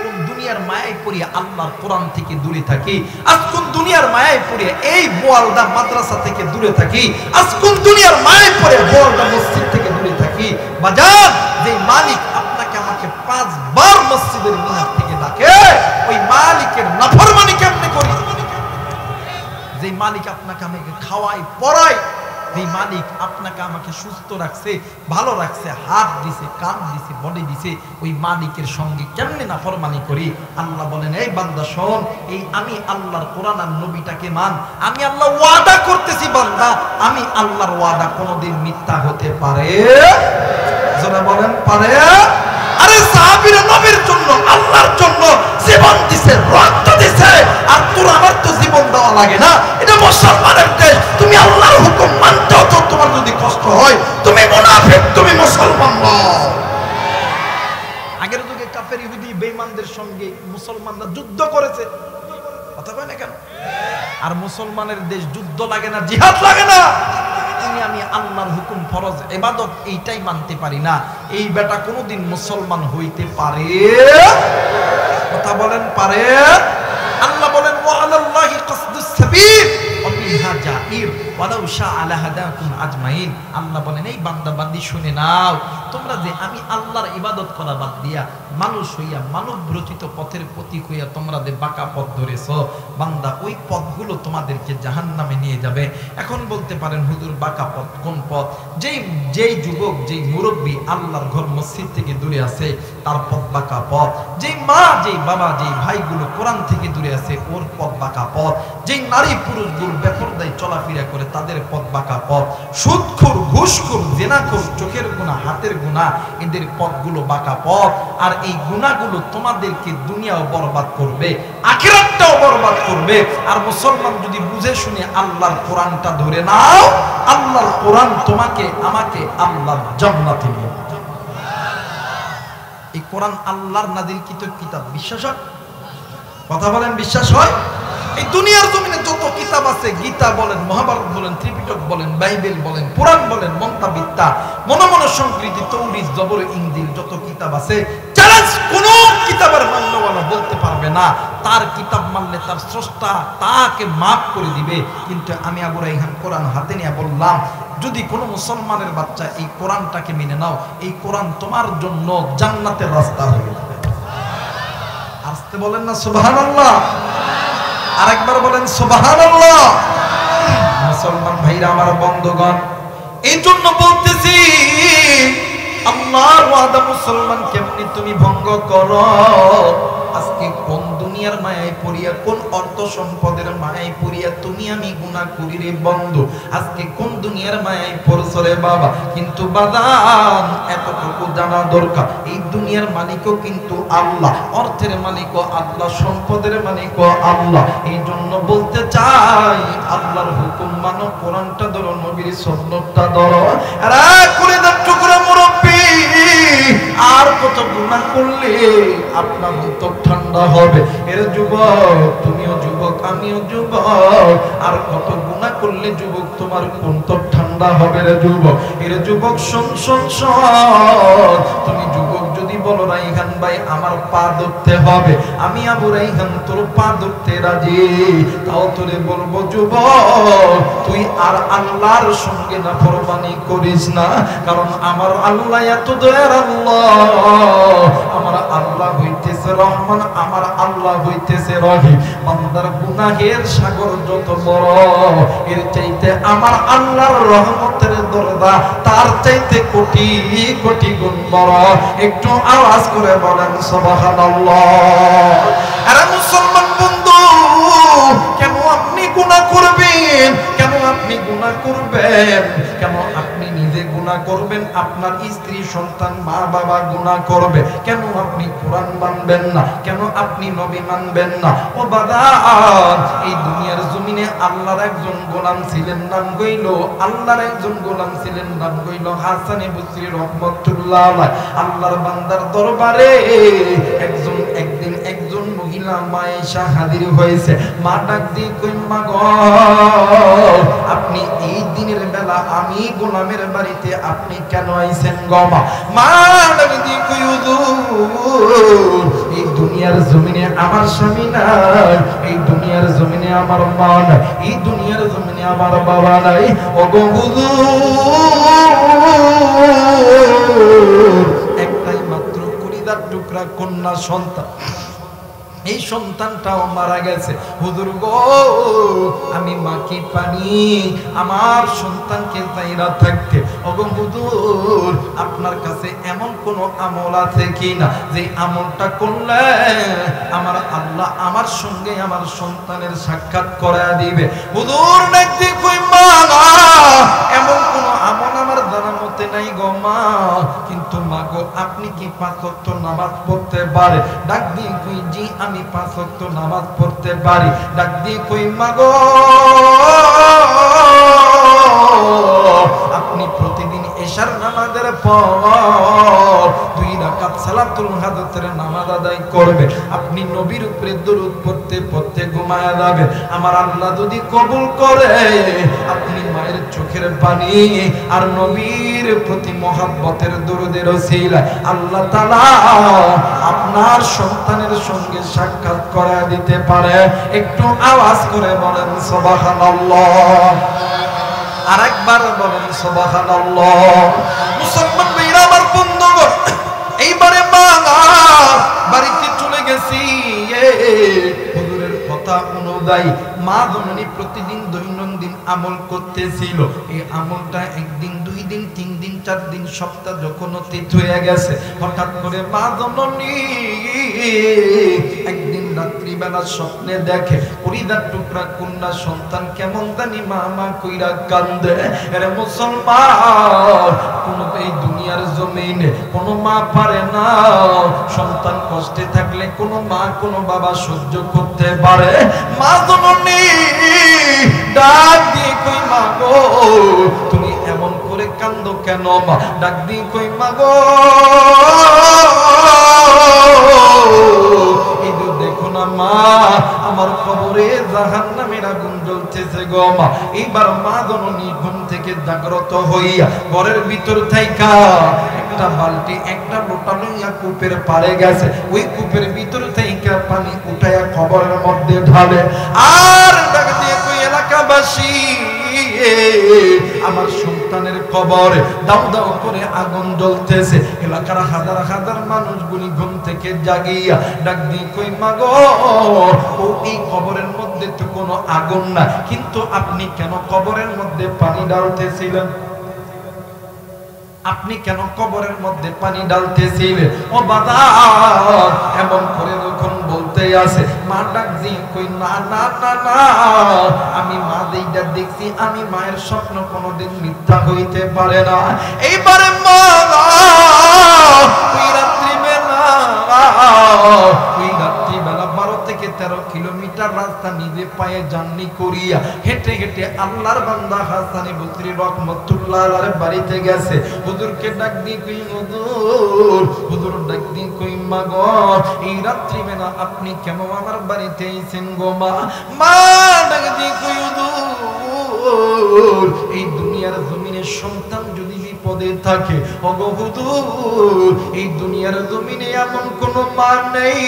কোন দুনিয়ার মায়ায় পড়িয়া আল্লাহর কোরআন থেকে দূরে থাকি, আজ কোন দুনিয়ার মায়ায় পড়িয়া এই বোয়ালদা মাদ্রাসা থেকে দূরে থাকি, আজ কোন দুনিয়ার মায়ায় পড়িয়া বোয়ালদা মসজিদ থেকে দূরে থাকি। বাজার যে মালিক আপনাকে আমাকে 5 বার মসজিদের মিনার থেকে ডাকে, ওই মালিকের নাফরমানি কেমনে করি? যে মালিক আপনাকে আমাকে খাওয়ায় পড়ায়, এই মালিক আপনাকে আমাকে সুস্থ রাখছে, ভালো রাখছে, হাত দিছে, কান দিছে, বডি দিছে, ওই মালিকের সঙ্গে কেমনে নাফরমানি করি? আল্লাহ বলেন, এই বান্দা শোন, এই আমি আল্লাহর কোরআন আর নবীটাকে মান। আমি আল্লাহ ওয়াদা করতেছি বান্দা, আমি আল্লাহর ওয়াদা কোনোদিন মিথ্যা হতে পারে? যারা বলেন পারে? আরে সাহাবীরা নবীর জন্য আল্লাহর জন্য জীবন দিছে, রক্ত দিছে, আর তোর আমার তো জীবন দেওয়া লাগে না। এটা মুসলমানের দেশ, তুমি আল্লাহর হুকুম মানতেও তো তোমার যদি কষ্ট হয় তুমি মুনাফিক, তুমি মুসলমান নও। আগের যুগে কাফের ইহুদি বেঈমানদের সঙ্গে মুসলমানরা যুদ্ধ করেছে, কথা কয় না কেন? আর মুসলমানের দেশ যুদ্ধ লাগে না, জিহাদ লাগে না, আমি আল্লাহর হুকুম ফরজ ইবাদত এইটাই মানতে পারি না, এই বেটা কোনোদিন মুসলমান হইতে পারে? কথা বলেন পারে? আল্লাহ বলেন, ওয়া আলাল্লাহি কাসদুস সাবিল ওয়া বিহা জাইর ওয়ালাউ শাআ লাহাদাকুম আজমাইন। আল্লাহ বলেন, এই বান্দা বান্দি শুনে নাও, তোমরা যে আমি আল্লাহর ইবাদত করা বাদ দিয়া মানুষ হইয়া মানব রচিত পথের প্রতীক হইয়া তোমরা যে বাঁকা পথ ধরেছ, বান্দা ওই পথগুলো তোমাদেরকে জাহান্নামে নিয়ে যাবে। এখন বলতে পারেন, হুজুর বাঁকা পথ কোন পথ? যেই যুবক, যেই মুরব্বী আল্লাহর ঘর মসজিদ থেকে দূরে আছে তার পথ বাঁকা পথ। যেই মা, যেই বাবা, যেই ভাইগুলো কোরআন থেকে দূরে আছে ওর পথ বাঁকা পথ। যেই নারী পুরুষগুলো বেপরদায় চলাফেরা করে তাদের পথ বাঁকা পথ। সুদখোর, ঘুষখোর, জিনাখোর, চোখের গুনাহ, হাতের গুনাহ, এদের পথগুলো বাঁকা পথ। আর এই গুনাহগুলো তোমাদেরকে দুনিয়াও বরবাদ করবে, আখিরাতটাও বরবাদ করবে। আর মুসলমান যদি বুঝে শুনে আল্লাহর কোরআনটা ধরে নাও, আল্লাহর কোরআন তোমাকে আমাকে আল্লাহর জান্নাতে নিয়ে যাবে। এই কোরআন আল্লাহর নাযিলকৃত কিতাব, বিশ্বাস হয়? কথা বলেন, বিশ্বাস হয়? এই দুনিয়ার জমিনে যত কিতাব আছে, গীতা বলেন, মহাভারত বলেন, ত্রিপিটক বলেন, বাইবেল বলেন, পুরাণ বলেন, মন্তাবিদ্যা, মনোমন সংকৃতি, তৌরিত, জবর, ইনজিল, যত কিতাব আছে, চ্যালেঞ্জ কোন কিতাবের মান্যওয়ালা বলতে পারবে না তার কিতাব মানলে তার স্রষ্টা তাকে মাফ করে দিবে। কিন্তু আমি আবু রাইহান কোরআন হাতে নিয়ে বললাম, যদি কোনো মুসলমানের বাচ্চা এই কোরআনটাকে মেনে নাও, এই কোরআন তোমার জন্য জান্নাতের রাস্তা হয়ে যাবে। আসতে বলেন না সুবহানাল্লাহ? আরেকবার বলেন সুবহানাল্লাহ। মুসলমান ভাইরা আমার, বন্ধুগণ, এই জন্য বলতেছি, আল্লাহর ওয়াদা মুসলমান কেমনি তুমি ভঙ্গ করো? আজকে কোন দুনিয়ার মায়ায় পড়িয়া, কোন অর্থ সম্পদের মায়ায় পড়িয়া তুমি আমি গুনাহ করি রে বন্ধু? আজকে কোন দুনিয়ার মায়ায় পড়ছো রে বাবা? কিন্তু বাদান এতটুকু জানা দরকার, এই দুনিয়ার মালিকও কিন্তু আল্লাহ, অর্থের মালিকও আল্লাহ, সম্পদের মালিকও আল্লাহ। এই জন্য বলতে চাই, আল্লাহর হুকুম মানো, কোরআনটা ধরো, নবীর সুন্নাতটা ধরো। আরে কলিজার টুকরা মুরব্বি, আর কত গুনাহ করলে আপনার অন্তর ঠান্ডা হবে? এর যুবক, তুমিও যুবক, আমিও যুবক, আর কত গুনাহ করলে যুবক তোমার অন্তর ঠান্ডা হবে রে যুবক? এর যুবক শোন শোন শোন, তুমি যুবক যদি বলো রাইহান ভাই আমার পা ধরতে হবে, আমি আবু রাইহান তোর পা ধরতে রাজি, তাও তোরে বলবো যুবক তুই আর আল্লাহর সঙ্গে নাফরমানি করিস না, কারণ আমার আল্লাহ এত দয়ার আল্লাহ, আমার আল্লাহ হইতেছে হইতেছে রহমান, আমার আল্লাহ হইতেছে রহিম। বান্দার গুনাহের সাগর যত বড়, এর চাইতে আমার আল্লাহর রহমতের দরজা তার চাইতে কোটি কোটি গুণ বড়। একটু আওয়াজ করে বলেন সুবহানাল্লাহ। আরে মুসলমান বন্ধু, কেন আপনি গুনাহ করবেন? কেন আপনি গুনাহ করবেন? কেন আপনি নিজে গুনাহ করবেন? আপনার স্ত্রী, সন্তান, মা বাবা গুনাহ করবে। কেন আপনি কোরআন মানবেন না? কেন আপনি নবী মানবেন না? ও বাদান, এই দুনিয়ার জমিনে আল্লাহর একজন গোলাম ছিলেন, নাম হইল আল্লাহর একজন গোলাম ছিলেন, নাম হইল হাসান বসরি রাহমাতুল্লাহ আলাইহি। আল্লাহর বান্দার দরবারে একদিন একজন মহিলা মা এসে হাজির হয়েছে। মা ডাক দিয়ে কই, মা গো, আপনি এই দিনের বেলা আমি গোলামের বাড়িতে আপনি কেন আইছেন গো? মা ডাক দিয়ে কই, হুজুর, এই দুনিয়ার জমিনে আমার স্বামী নাই, এই দুনিয়ার জমিনে আমার মা নাই, এই দুনিয়ার জমিনে আমার বাবা নাই। ও গো হুজুর, একটাই মাত্র কলিজার টুকরা কন্যা সন্তান, এই সন্তানটাও মারা গেছে। হুজুর গো, আমি মাকে পানি আমার সন্তানকে চাইরা থাকতে। ওগো হুজুর, আপনার কাছে এমন কোন আমল আছে কিনা যে আমলটা করলে আমার আল্লাহ আমার সঙ্গে আমার সন্তানের সাক্ষাৎ করায় দিবে? হুজুর দেখতে কই, মা এমন কোন আমল আমার জানা মতে নাই গো মা, কিন্তু মা গো, আপনি কি 5 ওয়াক্ত নামাজ পড়তে পারে? ডাক দিয়ে কই, জি আমি 5 ওয়াক্ত নামাজ পড়তে পারি। ডাক দিয়ে কই, মা গো, আপনি প্রতিদিন এশার নামাজের পর 2 রাকাত সালাতুল হাজতের নামাজ আদায় করবে। আপনি নবীর উপরে দরুদ পড়তে পড়তে ঘুমায়া যাবে। আমার আল্লাহ যদি কবুল করে, আপনি মায়ের চোখের পানি আর নবীর প্রতি মহব্বতের দরুদের ওসিলায় আল্লাহ তাআলা আপনার সন্তানের সঙ্গে সাক্ষাৎ করা দিতে পারে। একটু আওয়াজ করে বলেন সুবহানাল্লাহ। আরেকবার বলেন সুবহানাল্লাহ। মুসলমান ভাইরা আমার বন্ধুগণ, এইবারে মা বাড়িতে চলে গেছি। হুজুরের কথা অনুযায়ী মা জননী প্রতিদিন দৈনন্দিন আমল করতেছিল। এই আমলটা একদিন, 2 দিন, 3 দিন, 4 দিন, সপ্তাহ যখন অতীত হয়ে গেছে, হঠাৎ করে মা জননী একদিন রাত্রিবেলা স্বপ্নে দেখে পরিদার টুকরা কন্যা সন্তান কেমন জানি মা মা কইরা কান্দে। আরে মুসলমান, কোন এই দুনিয়ার জমিনে কোন মা পারে না সন্তান কষ্টে থাকলে কোন মা কোন বাবা সহ্য করতে পারে? মা জননী ডাক দিয়ে কই, মা গো, তুমি এমন করে কান্দো কেন? মা ডাক দিয়ে কই, মা গো, এই যে দেখো না মা, আমার কবরে জাহান্নামের আগুন জ্বলতেছে গো মা। এইবার মা জননী ঘুম থেকে জাগ্রত হইয়া ঘরের ভিতর থাইকা একটা বালতি একটা লোটা লইয়া কূপের পাড়ে গেছে। ওই কূপের ভিতর থাইকা পানি উঠাইয়া কবরের মধ্যে ঢালে আর ডাক দিয়ে কই, এলাকাবাসী, আমার সন্তানের কবরে দাও দাও করে আগুন জ্বলতেছে। এলাকার হাজার হাজার মানুষগুলি ঘুম থেকে জাগিয়া ডাক দিয়ে কই, মা গো, ও এই কবরের মধ্যে তো কোনো আগুন না, কিন্তু আপনি কেন কবরের মধ্যে পানি ঢালতেছিলেন? আপনি কেন কবরের মধ্যে পানি ঢালতেছিলেন? ও বাবা, এমন করে যখন বলতে আসে, মা ডাক দিয়ে কই, না না না না, আমি মা যেইটা দেখছি, আমি মায়ের স্বপ্ন কোনোদিন মিথ্যা হইতে পারে না। এইবারে মা ওই রাত্রিবেলা 12 থেকে 13 কিলোমিটার রাস্তা নিজে পায়ে জার্নি করিয়া হেঁটে হেঁটে আল্লাহর বান্দা হাসান বসরি রাহমাতুল্লাহ আলাইহির বাড়িতে গেছে। হুজুরকে ডাক দিয়ে কই, হুজুর, হুজুর ডাক দিয়ে কই, মা গো, এই রাত্রিবেলা আপনি কেন আমার বাড়িতে আইছেন গো মা? মা ডাক দিয়ে কই, হুজুর, এই দুনিয়ার জমিনে সন্তান যদি বিপদে থাকে, ওগো হুজুর, এই দুনিয়ার জমিনে এমন কোন মা নেই,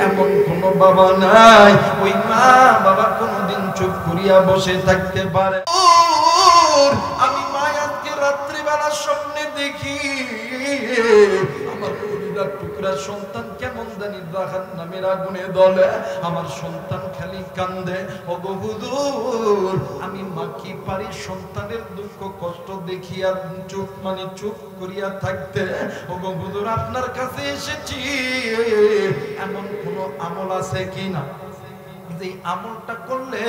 এমন কোন বাবা নাই, ওই মা বাবা কোনদিন চুপ করিয়া বসে থাকতে পারে। আমি মা আজকে রাত্রিবেলা স্বপ্নে দেখি টুকরা টুকরা সন্তান কেমন জানি জাহান্নামের আগুনে দলে। আমার সন্তান খালি কান্দে, ওগো হুজুর আমি মা কি পারি সন্তানের দুঃখ কষ্ট দেখিয়া চুপ করিয়া থাকতে? ওগো হুজুর আপনার কাছে এসেছি, এমন কোন আমল আছে কিনা যে আমলটা করলে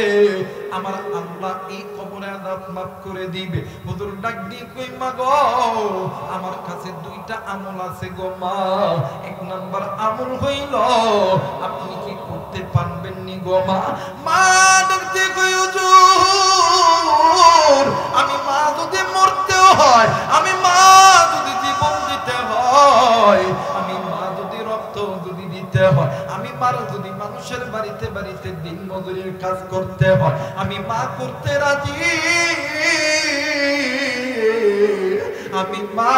আমার আল্লাহ এই কবরে আযাব মাফ করে দিবে? হুজুর ডাক দিয়ে কই মা গো আমার কাছে দুইটা আমল আছে গো মা। এক নাম্বার আমল হইল আপনি কি করতে পারবেন নি গো মা? মা ডাক দিয়ে কই হুজুর আমি মা যদি মরতেও হয়, আমি মা যদি জীবন দিতে হয়, আমি মা যদি রক্ত যদি দিতে হয়, আমি মার যদি মানুষের বাড়িতে বাড়িতে দিন মজুরির কাজ করতে হয়, আমি মা করতে রাজি। আমি মা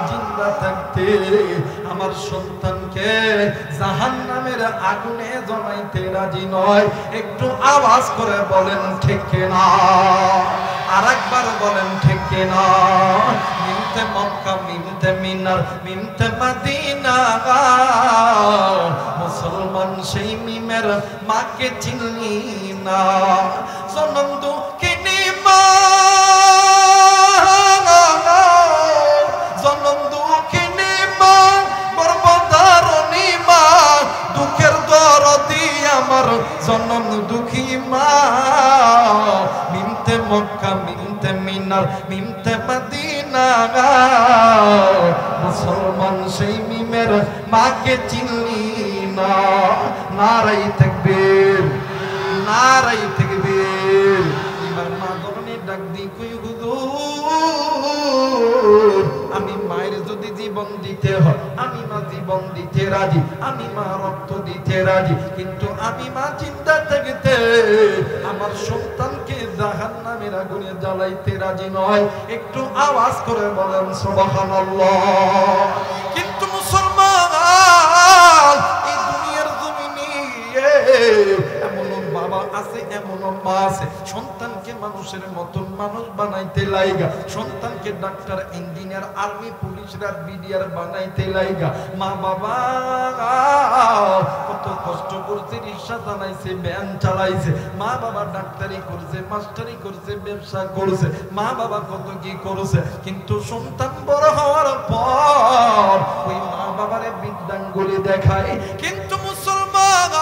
জিন্দা থাকতে আমার সন্তানকে জাহান্নামের আগুনে জ্বলাইতে রাজি নয়। একটু আওয়াজ করে বলেন ঠিক কিনা? আরেকবার বলেন ঠিক কিনা? মিনতে মক্কা মিনতে মিনার মিনতে মদিনা, মুসলমান সেই মিমের মাকে চিনলি না। জনম দুঃখিনী মা, জনম দুঃখিনী মা, গর্ভধারণী মা, দুঃখের দরদি আমার জনম দুঃখী মা। মিনতে মক্কা মিনতে মিনার মিনতে মদিনা, মুসলমান সেই মিমের মাকে চিনলি না। নারাই তাকবীর, নারাই তাকবীর। এবার মা ধরনের ডাক দি কই হুজুর আমি মায়ের যদি জীবন দিতে হয়, আমি মা জীবন দিতে রাজি, আমি মা রক্ত দিতে রাজি, কিন্তু আমি মা চিন্তা থাকতে আমার সন্তানকে জাহান্নামের আগুনে জ্বালাইতে রাজি নয়। একটু আওয়াজ করে বলেন সুবহানাল্লাহ। কিন্তু মুসলমান এই দুনিয়ার জমিনে এমন বাবা আছে, এমন মা আছে সন্তানকে মানুষের মতন মানুষ বানাইতে লাইগা, সন্তানকে ডাক্তার ইঞ্জিনিয়ার আর্মি পুলিশরা বিডিআর বানাইতে লাইগা মা বাবা কত কষ্ট করছে, রিক্সা চালাইছে, ভ্যান চালাইছে, মা বাবা ডাক্তারি করছে, মাস্টারি করছে, ব্যবসা করছে, মা বাবা কত কি করছে, কিন্তু সন্তান বড় হওয়ার পর ওই মা বাবারে বিদ্যাঙ্গুলি দেখায়। কিন্তু মুসলমান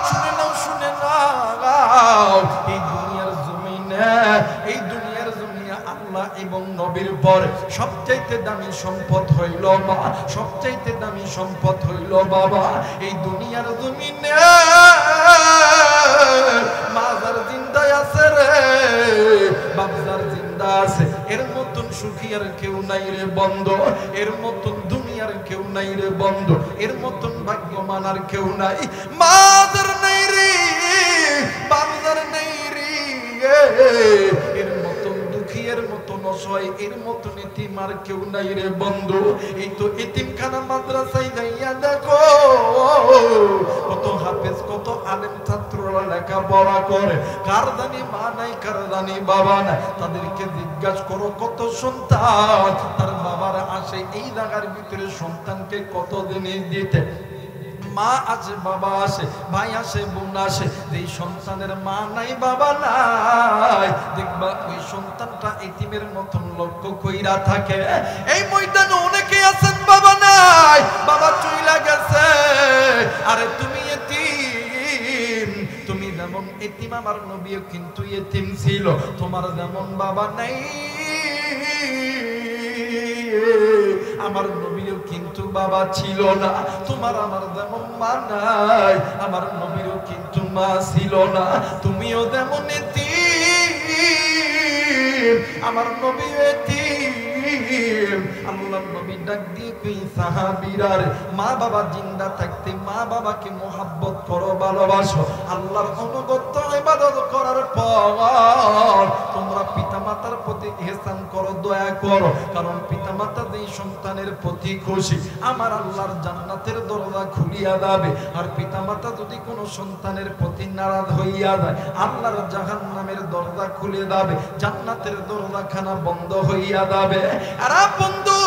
শুনে নাও, শুনে নাও, এই দুনিয়ার জমিনে, এই দুনিয়ার জমিনে আল্লাহ এবং নবীর পরে সবচাইতে দামি সম্পদ হইল মা, সবচাইতে দামি সম্পদ হইল বাবা। এই দুনিয়ার জমিনে মাজার জিন্দা আছে রে, বাপজার জিন্দা আছে, এর মতন সুখী আর কেউ নাই রে বন্ধ, এর মতন দুনিয়ার কেউ নাই রে বন্ধ, এর মতন ভাগ্যমান আর কেউ নাই। মাজার নাই রে, বাপজার নাই রে, এর মতন দুঃখী, এর মতন অসহায়, এর মতন এতিম আর কেউ নাই রে বন্ধু। এই তো এতিমখানা মাদ্রাসায় যাইয়া দেখো কত হাফেজ, কত আলেম ছাত্ররা লেখাপড়া করে, কার জানি মা নাই, কার জানি বাবা নাই। তাদেরকে জিজ্ঞাসা করো কত সন্তান তার বাবার আসে এই জায়গার ভিতরে সন্তানকে কত জিনিস দিতে। মা আছে, বাবা আসে, ভাই আসে, বোন আসে, যেই সন্তানের মা নাই, বাবা নাই, দেখবা ওই সন্তানটা এতিমের মতন লক্ষ্য কইরা থাকে। এই ময়দানে অনেকে আছেন বাবা নাই, বাবা চইলা গেছে, আরে তুমি এতিম, তুমি যেমন এতিম আমার নবীও কিন্তু এতিম ছিল, তোমার যেমন বাবা নাই আমার নবীরও কিন্তু বাবা ছিল না, তোমার আমার যেমন মা নাই আমার নবীরও কিন্তু মা ছিল না, তুমিও যেমন এতিম আমার নবীও এতিম। আল্লাহর নবী ডাক দিয়ে কই সাহাবীরা রে, মা বাবা জিন্দা থাকতে মা বাবাকে মোহাব্বত করো, ভালোবাসো, আল্লাহর অনুগত্য ইবাদত করার পর তোমরা পিতামাতার প্রতি ইহসান করো, দয়া করো, কারণ পিতামাতা যেই সন্তানের প্রতি খুশি আমার আল্লাহর জান্নাতের দরজা খুলিয়া যাবে। আর পিতামাতা যদি কোনো সন্তানের প্রতি নারাজ হইয়া যায় আল্লাহর জাহান্নামের দরজা খুলে যাবে, জান্নাতের দরজাখানা বন্ধ হইয়া যাবে। আরে বন্ধু,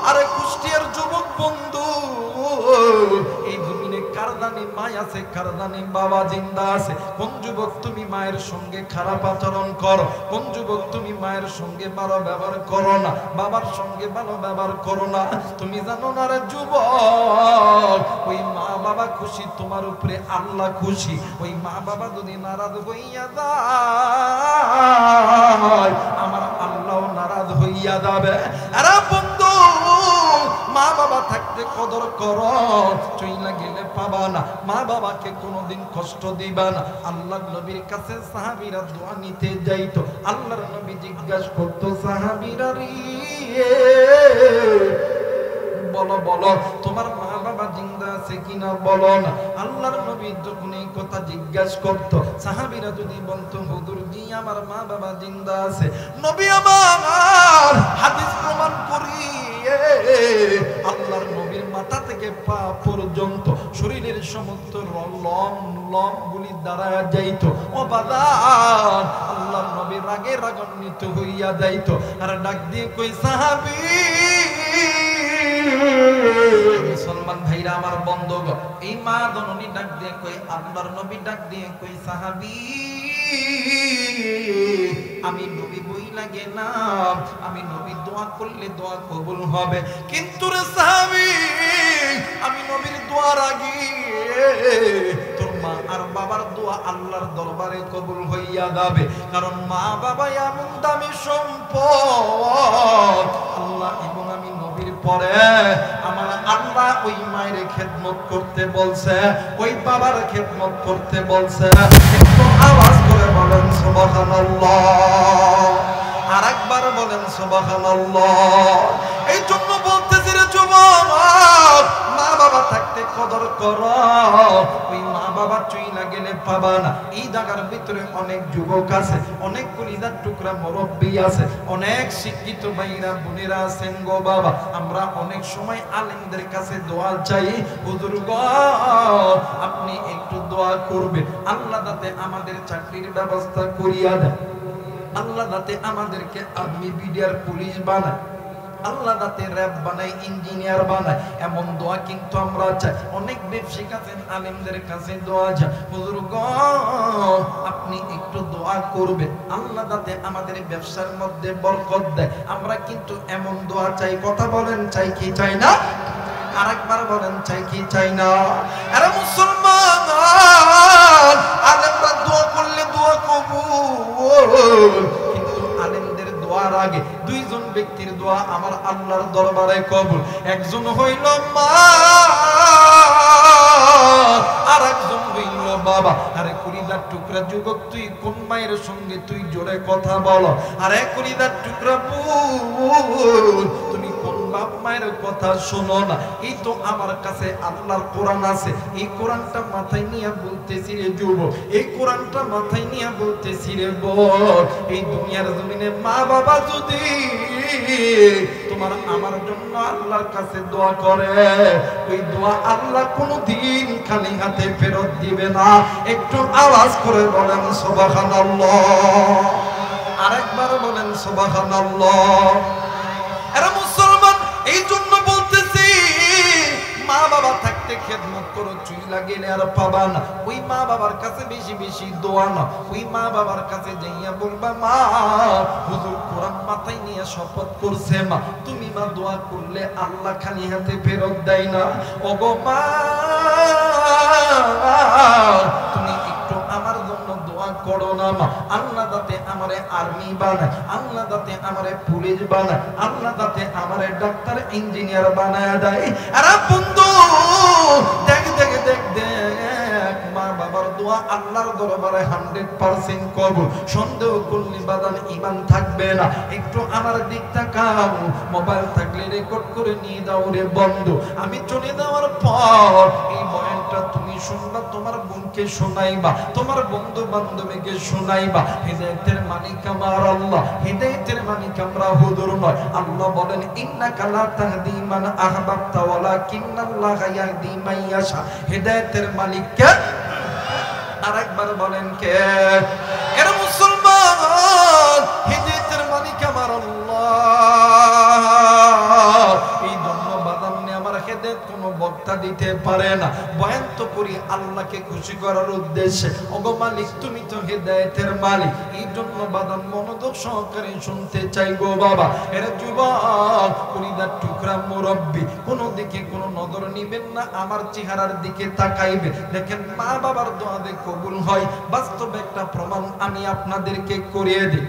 আরে কুষ্টিয়ার জানি মা আছে, কার জানি বাবা জিন্দা আছে। কোন যুবক তুমি মায়ের সঙ্গে খারাপ আচরণ করো, কোন যুবক তুমি মায়ের সঙ্গে ভালো ব্যবহার করো না, বাবার সঙ্গে ভালো ব্যবহার করো না। তুমি জানো না রে যুবক, ওই মা বাবা খুশি তোমার উপরে, আল্লাহ খুশি। ওই মা বাবা যদি নারাজ হইয়া যায়, আমার আল্লাহ নারাজ হইয়া যাবে। আরে বন্ধু, মা বাবা থাকতে কদর করো, চইলা গেলে পাবা না। মা বাবাকে কোনোদিন কষ্ট দিবা না। আল্লাহর নবীর কাছে সাহাবীরা দোয়া নিতে যাইতো। আল্লাহর নবী জিজ্ঞাসা করতো, সাহাবীরা রে বলো বলো তোমার মা বাবা জিন্দা আছে কিনা বলো না। আল্লাহর নবী যখন এই কথা জিজ্ঞাসা করতো, সাহাবীরা যদি বলতো হুজুর জি আমার মা বাবা জিন্দা আছে, নবী আমার হাদিস প্রমাণ করি আল্লাহর নবীর মাথা থেকে পা পর্যন্ত শরীরের সমস্ত লম গুলি দাঁড়ায় যাইতো। ও বাজার, আল্লাহর নবী রাগে রাগান্বিত হইয়া যাইতো, আর ডাক দিয়ে কই সাহাবী, মুসলমান ভাইরা আমার বন্ধুগণ, এই মা জননী ডাক দিয়ে কই, আল্লাহর নবী ডাক দিয়ে কই সাহাবী, আমি নবী বই লাগে না, আমি নবী দোয়া করলে দোয়া কবুল হবে, কিন্তু রে সাহাবী আমি নবীর দোয়ার আগে তোর মা আর বাবার দোয়া আল্লাহর দরবারে কবুল হইয়া যাবে। কারণ মা বাবা এমন দামি সম্পদ, আল্লাহ এবং আমি নবীর পরে আমার আল্লাহ ওই মায়ের খেদমত করতে বলছে, ওই বাবার খেদমত করতে বলছে। একটু আওয়াজ করে বলেন সুবহানাল্লাহ, আরেকবার বলেন সুবহানাল্লাহ। এই জন্য বলতেছি রে যুবক, মা বাবা থাকতে কদর করো, ওই মা বাবা চইলা গেলে পাবা না। এই জায়গার ভিতরে অনেক যুবক আছে, অনেক কলিজার টুকরা মুরব্বী আছে, অনেক শিক্ষিত ভাইরা বোনেরা আছেন গো বাবা। আমরা অনেক সময় আলেমদের কাছে দোয়া চাই, হুজুর গো আপনি একটু দোয়া করবেন, আল্লাহ যাতে আমাদের চাকরির ব্যবস্থা করিয়া দেয়, আল্লাহ যাতে আমাদেরকে আর্মি বিডিআর পুলিশ বানায়, আল্লাহ যাতে র‍্যাব বানায়, ইঞ্জিনিয়ার বানায়, এমন দোয়া কিন্তু আমরা চাই। অনেক ব্যবসায়িক আছেন, আলেমদের কাছে দোয়া চাই, হুজুর গো আপনি একটু দোয়া করবেন, আল্লাহ যাতে আমাদের ব্যবসার মধ্যে বরকত দেয়। আমরা কিন্তু এমন দোয়া চাই। কথা বলেন চাই কি চাই না? আরেকবার বলেন চাই কি চাই না? আরে মুসলমান, আলেমরা দোয়া করলে দোয়া কবুল, কিন্তু আলেমদের দোয়ার আগে দুইজন ব্যক্তির দোয়া আমার আল্লাহর দরবারে কবুল। একজন হইল মা, আর একজন হইল বাবা। আরে কলিজার টুকরা যুবক, তুই কোন মায়ের সঙ্গে তুই জোরে কথা বলো? আরে কলিজার টুকরা বোন, তুমি কোন বাপ মায়ের কথা শোনো না? এই তো আমার কাছে আল্লাহর কোরআন আছে, এই কোরআনটা মাথায় নিয়ে বলতেছি রে যুবক, এই কোরআনটা মাথায় নিয়ে বলতেছি রে বোন, এই দুনিয়ার জমিনে মা বাবা যদি তোমার আমার জন্য আল্লাহর কাছে দোয়া করে, ওই দোয়া আল্লাহ কোনোদিন খালি হাতে ফেরত দিবে না। একটু আওয়াজ করে বলেন সুবহানাল্লাহ, আরেকবার বলেন সুবহানাল্লাহ। আরে মুসলমান, এই জন্য বলতেছি মা বাবা থাকতে খেদমত করো, চুইলা গেলে আর পাবা না। ওই মা বাবার কাছে বেশি বেশি দোয়া না, ওই মা বাবার কাছে যাইয়া বলবা, মা হুজুর কোরআন মাথায় নিয়ে শপথ করছে, মা তুমি মা দোয়া করলে আল্লাহ খালি হাতে ফেরত দেয় না। ওগো মা, তুমি একটু আমার জন্য দোয়া করো না মা, আল্লাহ যাতে আমারে আর্মি বানায়, আল্লাহ যাতে আমারে পুলিশ বানায়, আল্লাহ যাতে আমারে ডাক্তার ইঞ্জিনিয়ার বানায় দেয়। আরে বন্ধু দেখ দেখ দেখ দেখ, মা বাবার দোয়া আল্লাহর দরবারে 100% কবুল। সন্দেহ করলে বাদান ঈমান থাকবে না। একটু আমার দিক তাকাও, মোবাইল থাকলে রেকর্ড করে নিয়ে দাও রে বন্ধু। আমি চলে যাওয়ার পর এই বয়ানটা তুমি শুনবা, তোমার বোনকে শোনাইবা, তোমার বন্ধু বান্ধবীকে শোনাইবা। হিদায়াতের মালিক আমার আল্লাহ, হিদায়াতের মালিক আমরা হুজুর নয়। আল্লাহ বলেন, ইন্নাকা লা তাহদি মান আহবাবতা ওয়ালাকিন্নাল্লাহা ইয়াহদি মান ইয়াশা। হিদায়াতের মালিক কে? আরেকবার বলেন কে? এর মুসলমান, হিদায়াতের মালিক আমার আল্লাহ। এই জন্য বাদাম নে আমার হিদায়াত কোনো বক্তা দিতে পারে না, বয়ান তো করি আল্লাহকে খুশি করার উদ্দেশ্যে। ওগো মালিক, তুমি তো হেদায়েতের মালিক, এই জন্য বাদাম মনোযোগ সহকারে শুনতে চাই গো বাবা। এর যুবক কলিজার টুকরা মুরব্বী, কোনো দিকে কোনো নজর নিবেন না, আমার চেহারার দিকে তাকাইবে। দেখেন মা বাবার দোয়া দে কবুল হয়, বাস্তব একটা প্রমাণ আমি আপনাদেরকে করিয়ে দিই।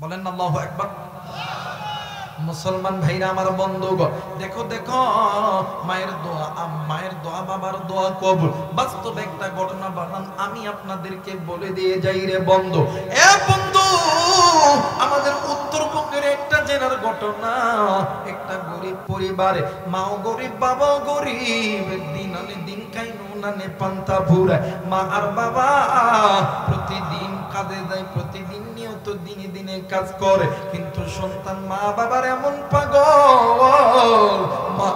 বলেন আল্লাহু আকবার। মুসলমান ভাইরা আমার বন্ধুগণ, দেখো দেখো মায়ের দোয়া বাবার দোয়া কবুল। বাস্তব একটা ঘটনা বানান আমি আপনাদেরকে বলে দিয়ে যাই রে বন্ধু। এ বন্ধু, আমাদের উত্তরবঙ্গের একটা জেলার ঘটনা। একটা গরিব পরিবারে, মাও গরিব বাবাও গরিব, দিন আনে দিন খাই নুন আনে পান্তা ফুরায়। মা আর বাবা প্রতিদিন কাজে যায়, প্রতিদিন নিয়ত দিনে দিনে কাজ করে, কিন্তু সন্তান মা বাবার এমন পাগল, মা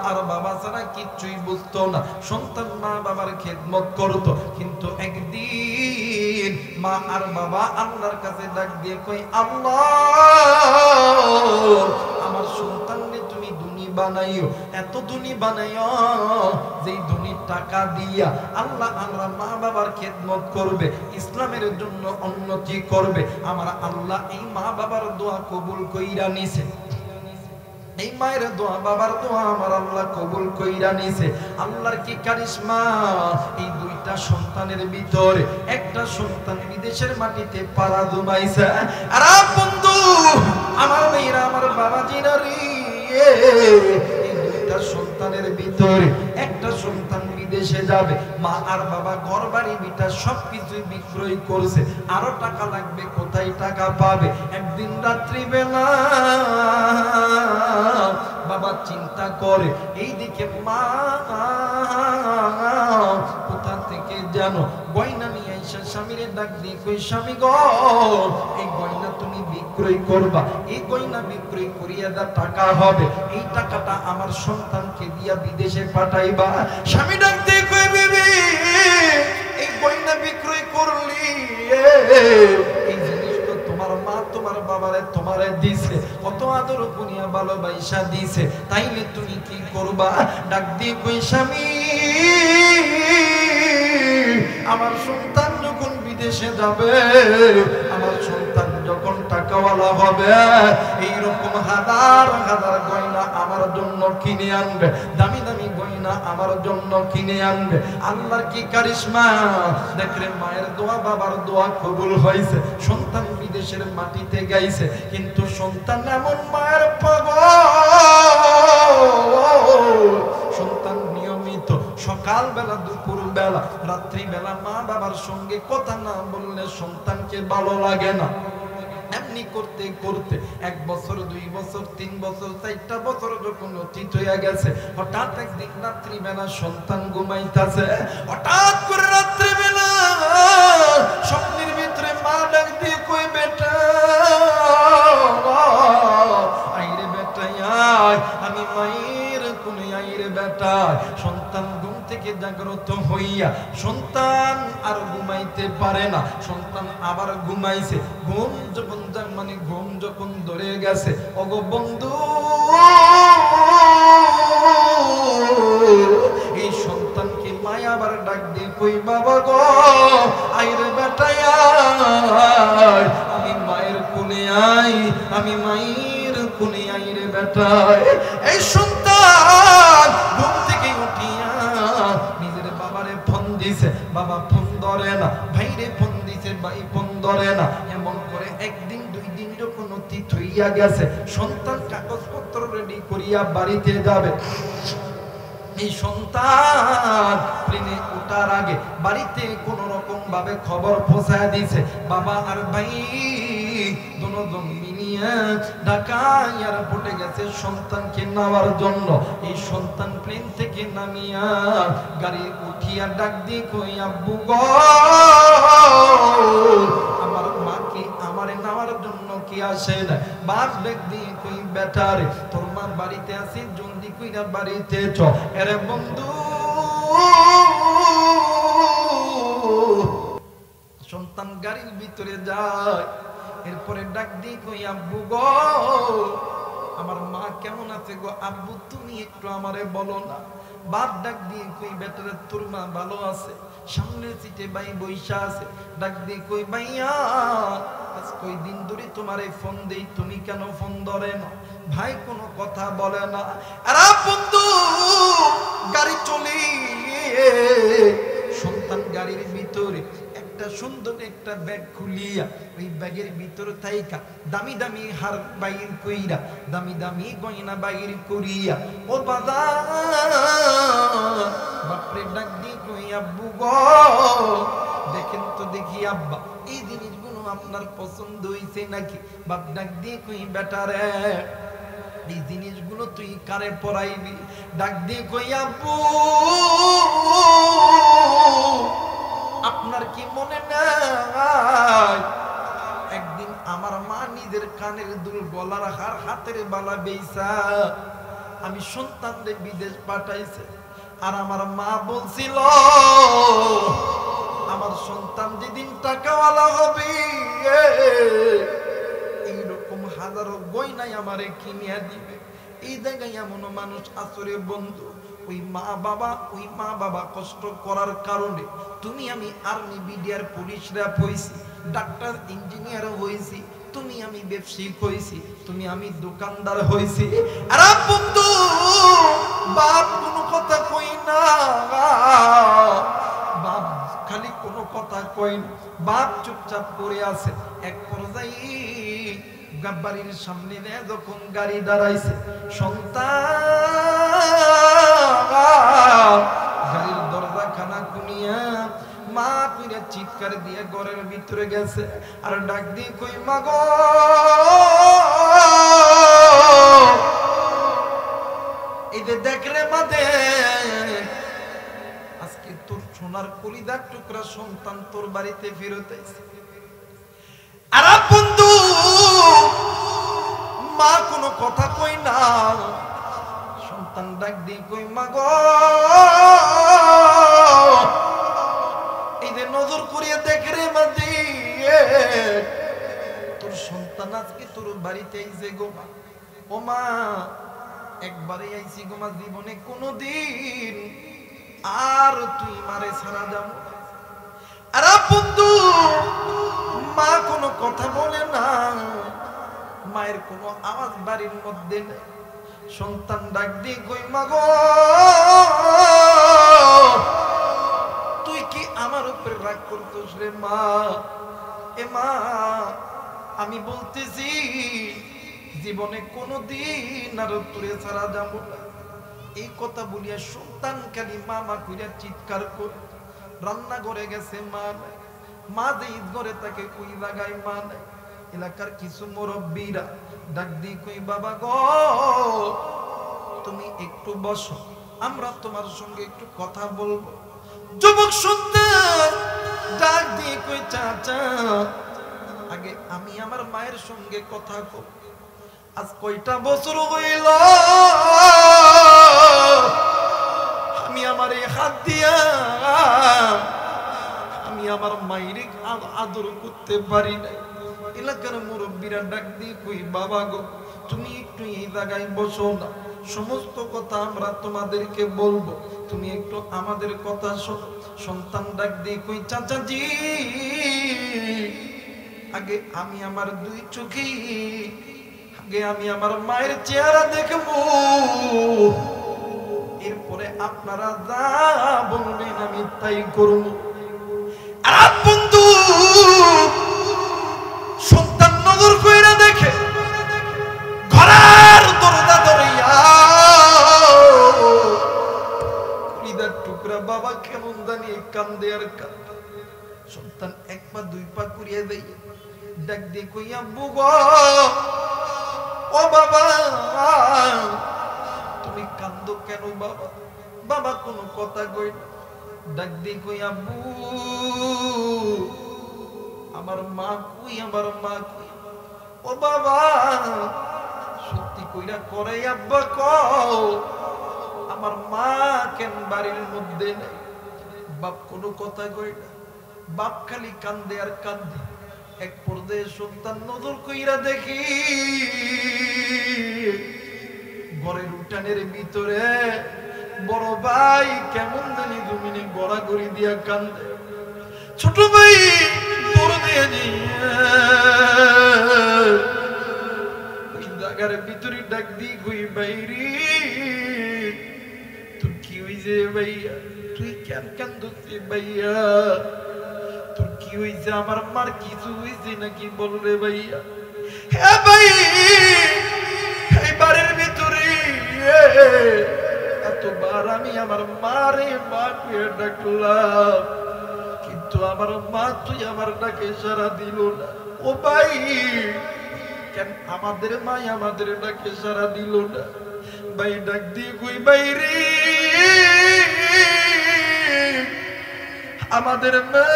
আর বাবা ছাড়া কিচ্ছুই বুঝতো না। সন্তান মা বাবার খেদমত করতো, কিন্তু একদিন মা আর বাবা আল্লাহর কাছে ডাক দিয়ে কই, আল্লাহ আমার সন্তানকে তুমি ধনী বানাইও, এত ধনী বানাইও যেই ধনী টাকা দিয়া আল্লাহ আমরা মা বাবার খেদমত করবে, ইসলামের জন্য উন্নতি করবে। আমার আল্লাহ এই মা বাবার দোয়া কবুল কইরা নিছে। এই মায়ের দোয়া বাবার দোয়া আমার আল্লাহ কবুল কইরা নিছে। আল্লাহর কি কারিশমা! এই দুইটা সন্তানের ভিতরে একটা সন্তান বিদেশের মাটিতে পাড়া জমাইছে। আর বন্ধু আমার মেয়েরা, আমার বাবাজিরা রে, এই দুইটা সন্তানের ভিতরে একটা সন্তান বিদেশে যাবে, মা আর বাবা ঘর বাড়ি বিটা সবকিছু বিক্রয় করছে, আরো টাকা লাগবে, কোথায় টাকা পাবে? একদিন রাত্রি বেলা বাবা চিন্তা করে, এইদিকে মা কোথা থেকে জানো গয়না নিয়ে আইসা স্বামীরে ডাক দিয়ে কই, স্বামী গো এই গয়না তুমি বিক্রয় করবা, এই গয়না বিক্রয় করিয়া দা টাকা হবে, এই টাকাটা আমার সন্তানকে দিয়া বিদেশে পাঠাইবা। স্বামী ডাক দিয়ে কই, বিবি এই গয়না বিক্রয় করলি, এই জিনিসটা তোমার মা তোমার বাবারে তোমারে দিছে, কত আদর করিয়া ভালোবাসা দিছে, তাইলে তুমি কি করবা? ডাক দিয়ে কই, স্বামী আমার সন্তান যখন বিদেশে যাবে, আমার সন্তান যখন টাকাওয়ালা হবে, এইরকম হাজার হাজার গয়না আমার জন্য কিনে আনবে, দামি দামি গয়না আমার জন্য কিনে আনবে। আল্লাহর কি কারিশমা! দেখরে মায়ের দোয়া বাবার দোয়া কবুল হয়েছে, সন্তান বিদেশের মাটিতে গাইছে, কিন্তু সন্তান এমন মায়ের পাগল, সন্তান নিয়মিত সকাল বেলা, দুপুর বেলা, রাত্রি বেলা মা বাবার সঙ্গে কথা না বললে সন্তানকে ভালো লাগে না। এমনি করতে করতে 1 বছর, 2 বছর, 3 বছর, 4টা বছর যখন অতীত হয়ে গেছে, হঠাৎ একদিন রাত্রি বেলা সন্তান ঘুমাইতেছে, হঠাৎ করে রাত্রি বেলা স্বপ্নের ভিতরে মা ডাক দিয়ে কই, বেটা আইরে বেটা আয়, আমি মায়ের কোলে আইরে বেটা। সন্তান ঘুম থেকে জাগ্রত হইয়া, সন্তান আর ঘুমাইতে পারে না, সন্তান আবার ঘুমাইছে, ঘুম যখন ধরে গেছে, ওগো বন্ধু এই সন্তানকে মায় আবার ডাক দিয়ে কই, বাবা গো আইরে বেটা আয়, আমি মায়ের কোলে আই, আমি মায়ের কোলে আইরে বেটা। এই সন্তান ঘুম থেকে উঠিয়া নিজের বাবারে ফোন দিছে, বাবা ফোন ধরে না, ভাইরে ফোন দিছে, ভাই ফোন ধরে না। এমন করে 1 দিন 2 দিন যখন অতীত হইয়া গেছে, সন্তান কাগজপত্র রেডি করিয়া বাড়িতে যাবে। এই সন্তান প্লেনে ওঠার আগে বাড়িতে কোন রকম ভাবে খবর পৌঁছায় দিছে, বাবা আর ভাই দুজন মিলিয়ে ঢাকা এয়ারপোর্টে গেছে সন্তানকে নেওয়ার জন্য। এই সন্তান প্লেন থেকে নামিয়া গাড়ি উঠিয়া ডাক দিয়ে কই, আব্বু গো আমার মাকে আমারে নেওয়ার জন্য কি আসে না? বাস ডাক দিয়ে কই, বেটা রে তোর মা বাড়িতে আছে, জলদি কইরা বাড়িতে চ। এরে বন্ধু সন্তান গাড়ির ভিতরে যায়, এরপরে ডাক দিয়ে কই আব্বু গো আমার মা কেমন আছে গো, আব্বু তুমি একটু আমারে বলো না। বাপ ডাক দিয়ে কই বেটারে তোর মা ভালো আছে, সামনের সিটে ভাই বইসা আছে। ডাক দিয়ে কই ভাইয়া আজ কয়দিন ধরে তোমারে ফোন দেই, তুমি কেন ফোন ধরে না? ভাই কোনো কথা বলে না। আরে বন্ধু গাড়ি চলে, সন্তান গাড়ির ভিতরে একটা সুন্দর একটা ব্যাগ খুলিয়া ওই ব্যাগের ভিতরে থাইকা দামি দামি হার বাইর কইরা, দামি দামি গয়না বাইর করিয়া ও বাজার বাপরে ডাক দিয়ে কই আব্বু গো দেখেন তো দেখি আব্বা এই জিনিসগুলো আপনার পছন্দ হইছে নাকি? বাপ ডাক দিয়ে কই বেটা রে এই জিনিসগুলো তুই কারে পরাইবি? ডাক দিয়ে কই আব্বু আপনার কি মনে নাই একদিন আমার মা নিজের কানের দুল, গলার হার, হাতের বালা বেইসা আমি সন্তানদের বিদেশ পাঠাইছে, আর আমার মা বলছিল আমার সন্তান যেদিন টাকাওয়ালা হবে এইরকম হাজারো গয়নাই আমারে কিনিয়া দিবে। এই জায়গায় এমন মানুষ আসরে বন্ধু, ওই মা বাবা কষ্ট করার কারণে তুমি আমি আর্মি বিডিআর পুলিশরা হইছি, ডাক্তার ইঞ্জিনিয়ার হইছি, তুমি আমি ব্যবসায়িক হইছি, তুমি আমি দোকানদার হইছি। আর বন্ধু বাপ কোনো কথা কই না, বাপ খালি কোনো কথা কই না, বাপ চুপচাপ করে আছে। এক পর্যায়ে বাড়ির সামনে যখন গাড়ি দাঁড়াইছে, সন্তান গাড়ির দরজা খানা খুলিয়া মা কইরা চিৎকার দিয়ে ঘরের ভিতরে গেছে, আর ডাক দিয়ে কই মা গো এই যে দেখ রে মা দেখ আজকে তোর সোনার কলিজার টুকরা সন্তান তোর বাড়িতে ফেরত আইছে। আর বন্ধু মা কোনো কথা কই না, সন্তান ডাক দিয়ে কই মা গো এই যে নজর করিয়া দেখ রে মা তোর সন্তান আজকে তোর বাড়িতে আইছে গো মা। ও মা একবারে আইছি গো মা, জীবনে কোনোদিন আর তুই মারে ছাড়া যাব। আর বন্ধু মা কোনো কথা বলে না, মায়ের কোনো আওয়াজ বাড়ির মধ্যে নেই। সন্তান ডাক দিয়ে কই মা গো তুই কি আমার উপরে রাগ করছিস রে মা? এ মা আমি বলতেছি জীবনে কোনোদিন আর তোরে ছাড়া যাব না। এই কথা বলিয়া সন্তান খালি মামা কইরা চিৎকার করে রান্না করে গেছে, মা নাই। মা যে ঈদ ঘরে তাকে কই জায়গায় মা নাই। এলাকার কিছু মুরব্বীরা ডাক দিয়ে কই বাবা গো তুমি একটু বসো, আমরা তোমার সঙ্গে একটু কথা বলবো। যুবক সন্তান ডাক দিয়ে কই চাচা আগে আমি আমার মায়ের সঙ্গে কথা কব। আজ কয়টা বছর হইল আমি আমার এই হাত দিয়া আমি আমার মায়ের আদর করতে পারি না। এলাকার মুরব্বীরা ডাক দিয়ে কই বাবা গো তুমি একটু এই জায়গায় বসো না, সমস্ত কথা আমরা তোমাদেরকে বলবো, তুমি একটু আমাদের কথা শোনো। সন্তান ডাক দিয়ে কই চাচাজি আগে আমি আমার দুই চোখে আগে আমি আমার মায়ের চেহারা দেখবো, এরপরে আপনারা যা বলবেন আমি তাই করব। আর বন্ধু সন্তান নজর কইরা দেখে ঘরের দরজা ধরিয়া কলিজার টুকরা বাবা কেমন জানি কান্দে আর কান্দে। সন্তান এক পা দুই পা করিয়া দেয়, ডাক দিয়ে কই আব্বু গো ও বাবা তুমি কান্দো কেন বাবা? বাবা কোনো কথা কই না। ডাক দিয়ে কই আব্বু আমার মা কই, আমার মা কই? ও বাবা সত্যি কইরা করে আব্বা কও আমার মা কেন বাড়ির মধ্যে নেই? বাপ কোনো কথা কই না। বাপ খালি কান্দে আর কান্দে। এক পর্যায়ে সন্তান নজর কইরা দেখি ঘরের উঠানের ভিতরে বড় ভাই কেমন জানি জমিনে গড়াগড়ি দিয়া কান্দে। ছোট ভাই দৌড় দিয়ে ওই জায়গার ভিতরে ডাক দি কই বাইরে তোর কি হইছে ভাইয়া, তুই কেন কান্দছিস ভাইয়া, তোর কি হইছে, আমার মার কিছু হইছে নাকি বল রে ভাইয়া। হ্যাঁ ভাই এই বাড়ির ভিতরে এতবার আমি আমার মারে মা কইয়া ডাকলাম, কিন্তু আমার মা তুই আমার ডাকে সাড়া দিল না। ও ভাই কেন আমাদের মা আমাদের ডাকে সাড়া দিল না? ভাই ডাক দিয়ে কই বাইরে আমাদের মা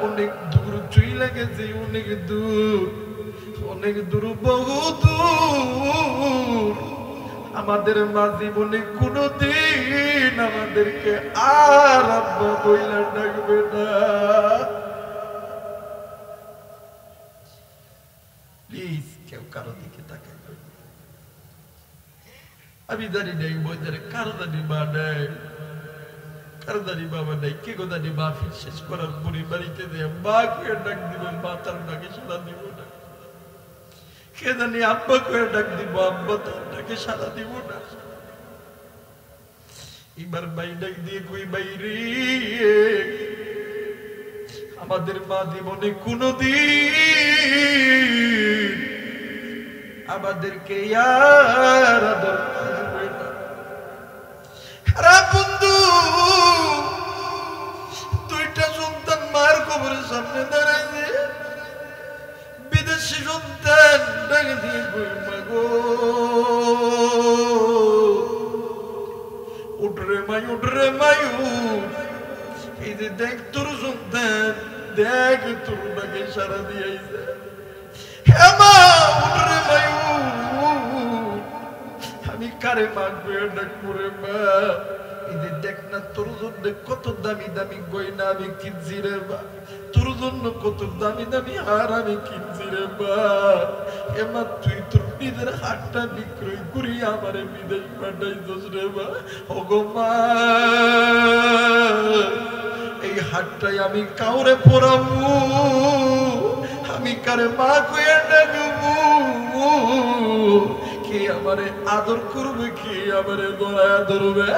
অনেক দূর চইলা গেছে, অনেক দূর, অনেক দূর, বহু দূর। আমাদের মা জীবনে কোনদিন আমাদেরকে আর আব্বা বইলা ডাকবে না। প্লিজ কেউ কারো দিকে তাকাই। আমি জানি নাই মজারে কারো জানি মা নাই, কারো জানি বাবা নাই। কে গো জানি মাহফিল শেষ করার পরে বাড়িতে যে মা করে ডাক দিবেন, মা তার ডাকে সাড়া দিব না। কে জানি আব্বা করে ডাক দিব, আব্বা তার ডাকে সাড়া দিব না। এবার ভাই ডাক দিয়ে কই বাইরে আমাদের মা জীবনে কোনদিন আমাদেরকে আর আদর করবে না। বন্ধু দুইটা সন্তান মার কবরের সামনে দাঁড়াইছে, বিদেশি সন্তান ডাকে দিয়ে কই মাগো উঠরে মাই, উঠরে মায়ু, এই যে দেখ তোর সন্তান, দেখ তোর ডাকে সারা দিয়েছে। হ্যাঁ মা উঠরে মায়ু, আমি কারে মা গয়ে ডাকবো রে মা? এই যে দেখ না তোর জন্য কত দামি দামি গয়না আমি কিনছি রে মা, তোর জন্য কত দামি দামি হার আমি কিনছি রে মা। এমা তুই তোর নিজের হাতটা বিক্রয় করি আমারে বিদেশ পাঠাইছস রে মা। ওগো মা এই হাতটাই আমি কাউরে পরাবো, আমি কারে মা কইয়া ডাকবো? কে আমারে আদর করবে, কে আমারে দয়া ধরবে?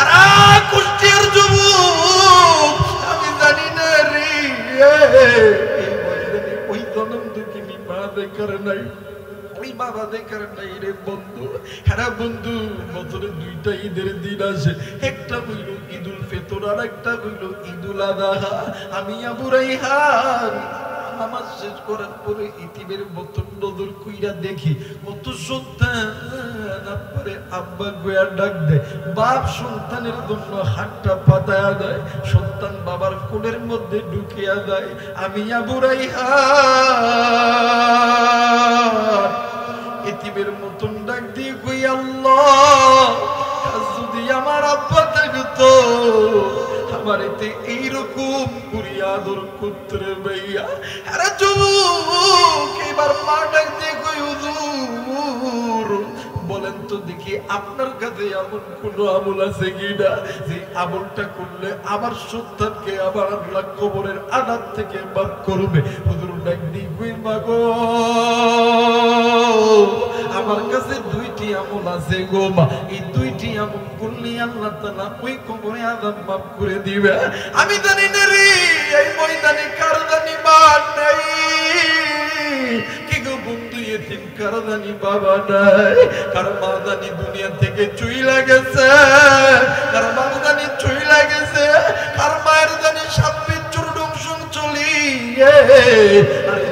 আর কুষ্টিয়ার যুবক আমি জানি না রে, ওই জনম দুঃখিনী মা দেখার নাই, ওই বাবা দেখার নাই রে বন্ধু। হ্যাঁ বন্ধু বছরে দুইটা ঈদের দিন আসে, একটা হইল ঈদুল ফিতর আর একটা হইল ঈদুল আযহা। আমি আবু রাইহান নামাজ শেষ করার পরে ইতিমের মতন নজর কইরা দেখি কত সন্তান আব্বারে আব্বা গয়া ডাক দেয়, বাপ সন্তানের জন্য হাতটা পাতায়া দেয়, সন্তান বাবার কোলের মধ্যে ঢুকিয়া দেয়। আমি আবু রাইহান ইতিমের মতন ডাক দিয়ে কই আল্লাহ যদি আমার আব্বা থাকতো আমার এতে এইরকম করি আদর করতে ভাইয়া। আরে যুবক এবার মা ডাক দিয়ে কই হুজুর বলেন তো দেখি আপনার কাছে এমন কোন আমল আছে কিনা যে আমলটা করলে আমার সন্তানকে আবার আল্লাহ কবরের আযাব থেকে মাফ করবে? হুজুর ডাক দিয়ে কই মাগো আমার কাছে দুইটি আমল আছে গো মা, এই দুইটি আমল করলে আল্লাহ তাআলা ওই কবরে আযাব মাফ করে দিবে। আমি জানি না রে এই ময়দানে কার জানি মা নাই, কি গো বন্ধু এতিম কার জানি বাবা নাই, কার মা জানি দুনিয়া থেকে চইলা গেছে, কার মা জানি চইলা গেছে, কার মায়ের জানি সাপে চুরডংসং চলি। আরে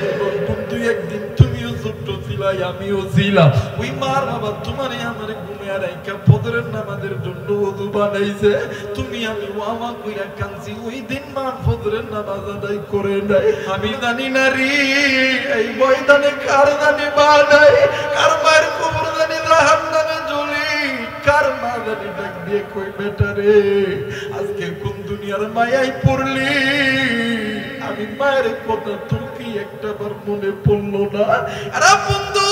বন্ধু একদিন তুমিও ছোট্ট ছিলাই আমিও ছিলাম, ওই মার বাবা তোমারে আমার ঘুমিয়ে রাইখা ফজরের নামাজের জন্য ওযু বানাইছে, তুমি আমি ওয়ামা কইরা কাঁদছি, ওই দিন মা ফজরের নামাজ আদায় করে নাই। আমি জানি না রে এই ময়দানে কার জানি মা নাই, কার মায়ের কবর জানি জাহান্নামে জ্বলি, কার মা জানি ডাক দিয়ে কই বেটা রে আজকে কোন দুনিয়ার মায়াই পড়লি আমি মায়ের কথা তোর কি একটা বার মনে পড়লো না? আরে বন্ধু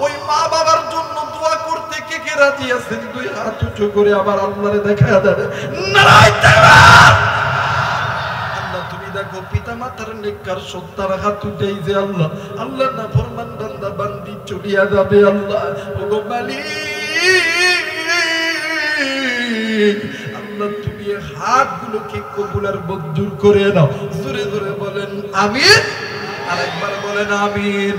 ওই মা বাবার জন্য দোয়া করতে কে কে রাজি আছেন? দুই হাত উঁচু করে আবার আল্লাহরে দেখা দেন। নারায়ে তাকবীর। আল্লাহ তুমি দেখো পিতা মাতার নেককার সন্তান হাত উঠাই যে আল্লাহ আল্লাহ না ফরমান বান্দা বান্দি চলিয়া যাবে আল্লাহ ওগো মালিক আল্লাহ তুমি হাতগুলোকে কবুল আর মঞ্জুর করে নাও। জোরে জোরে বলেন আমিন, আরেকবার বলেন আমিন।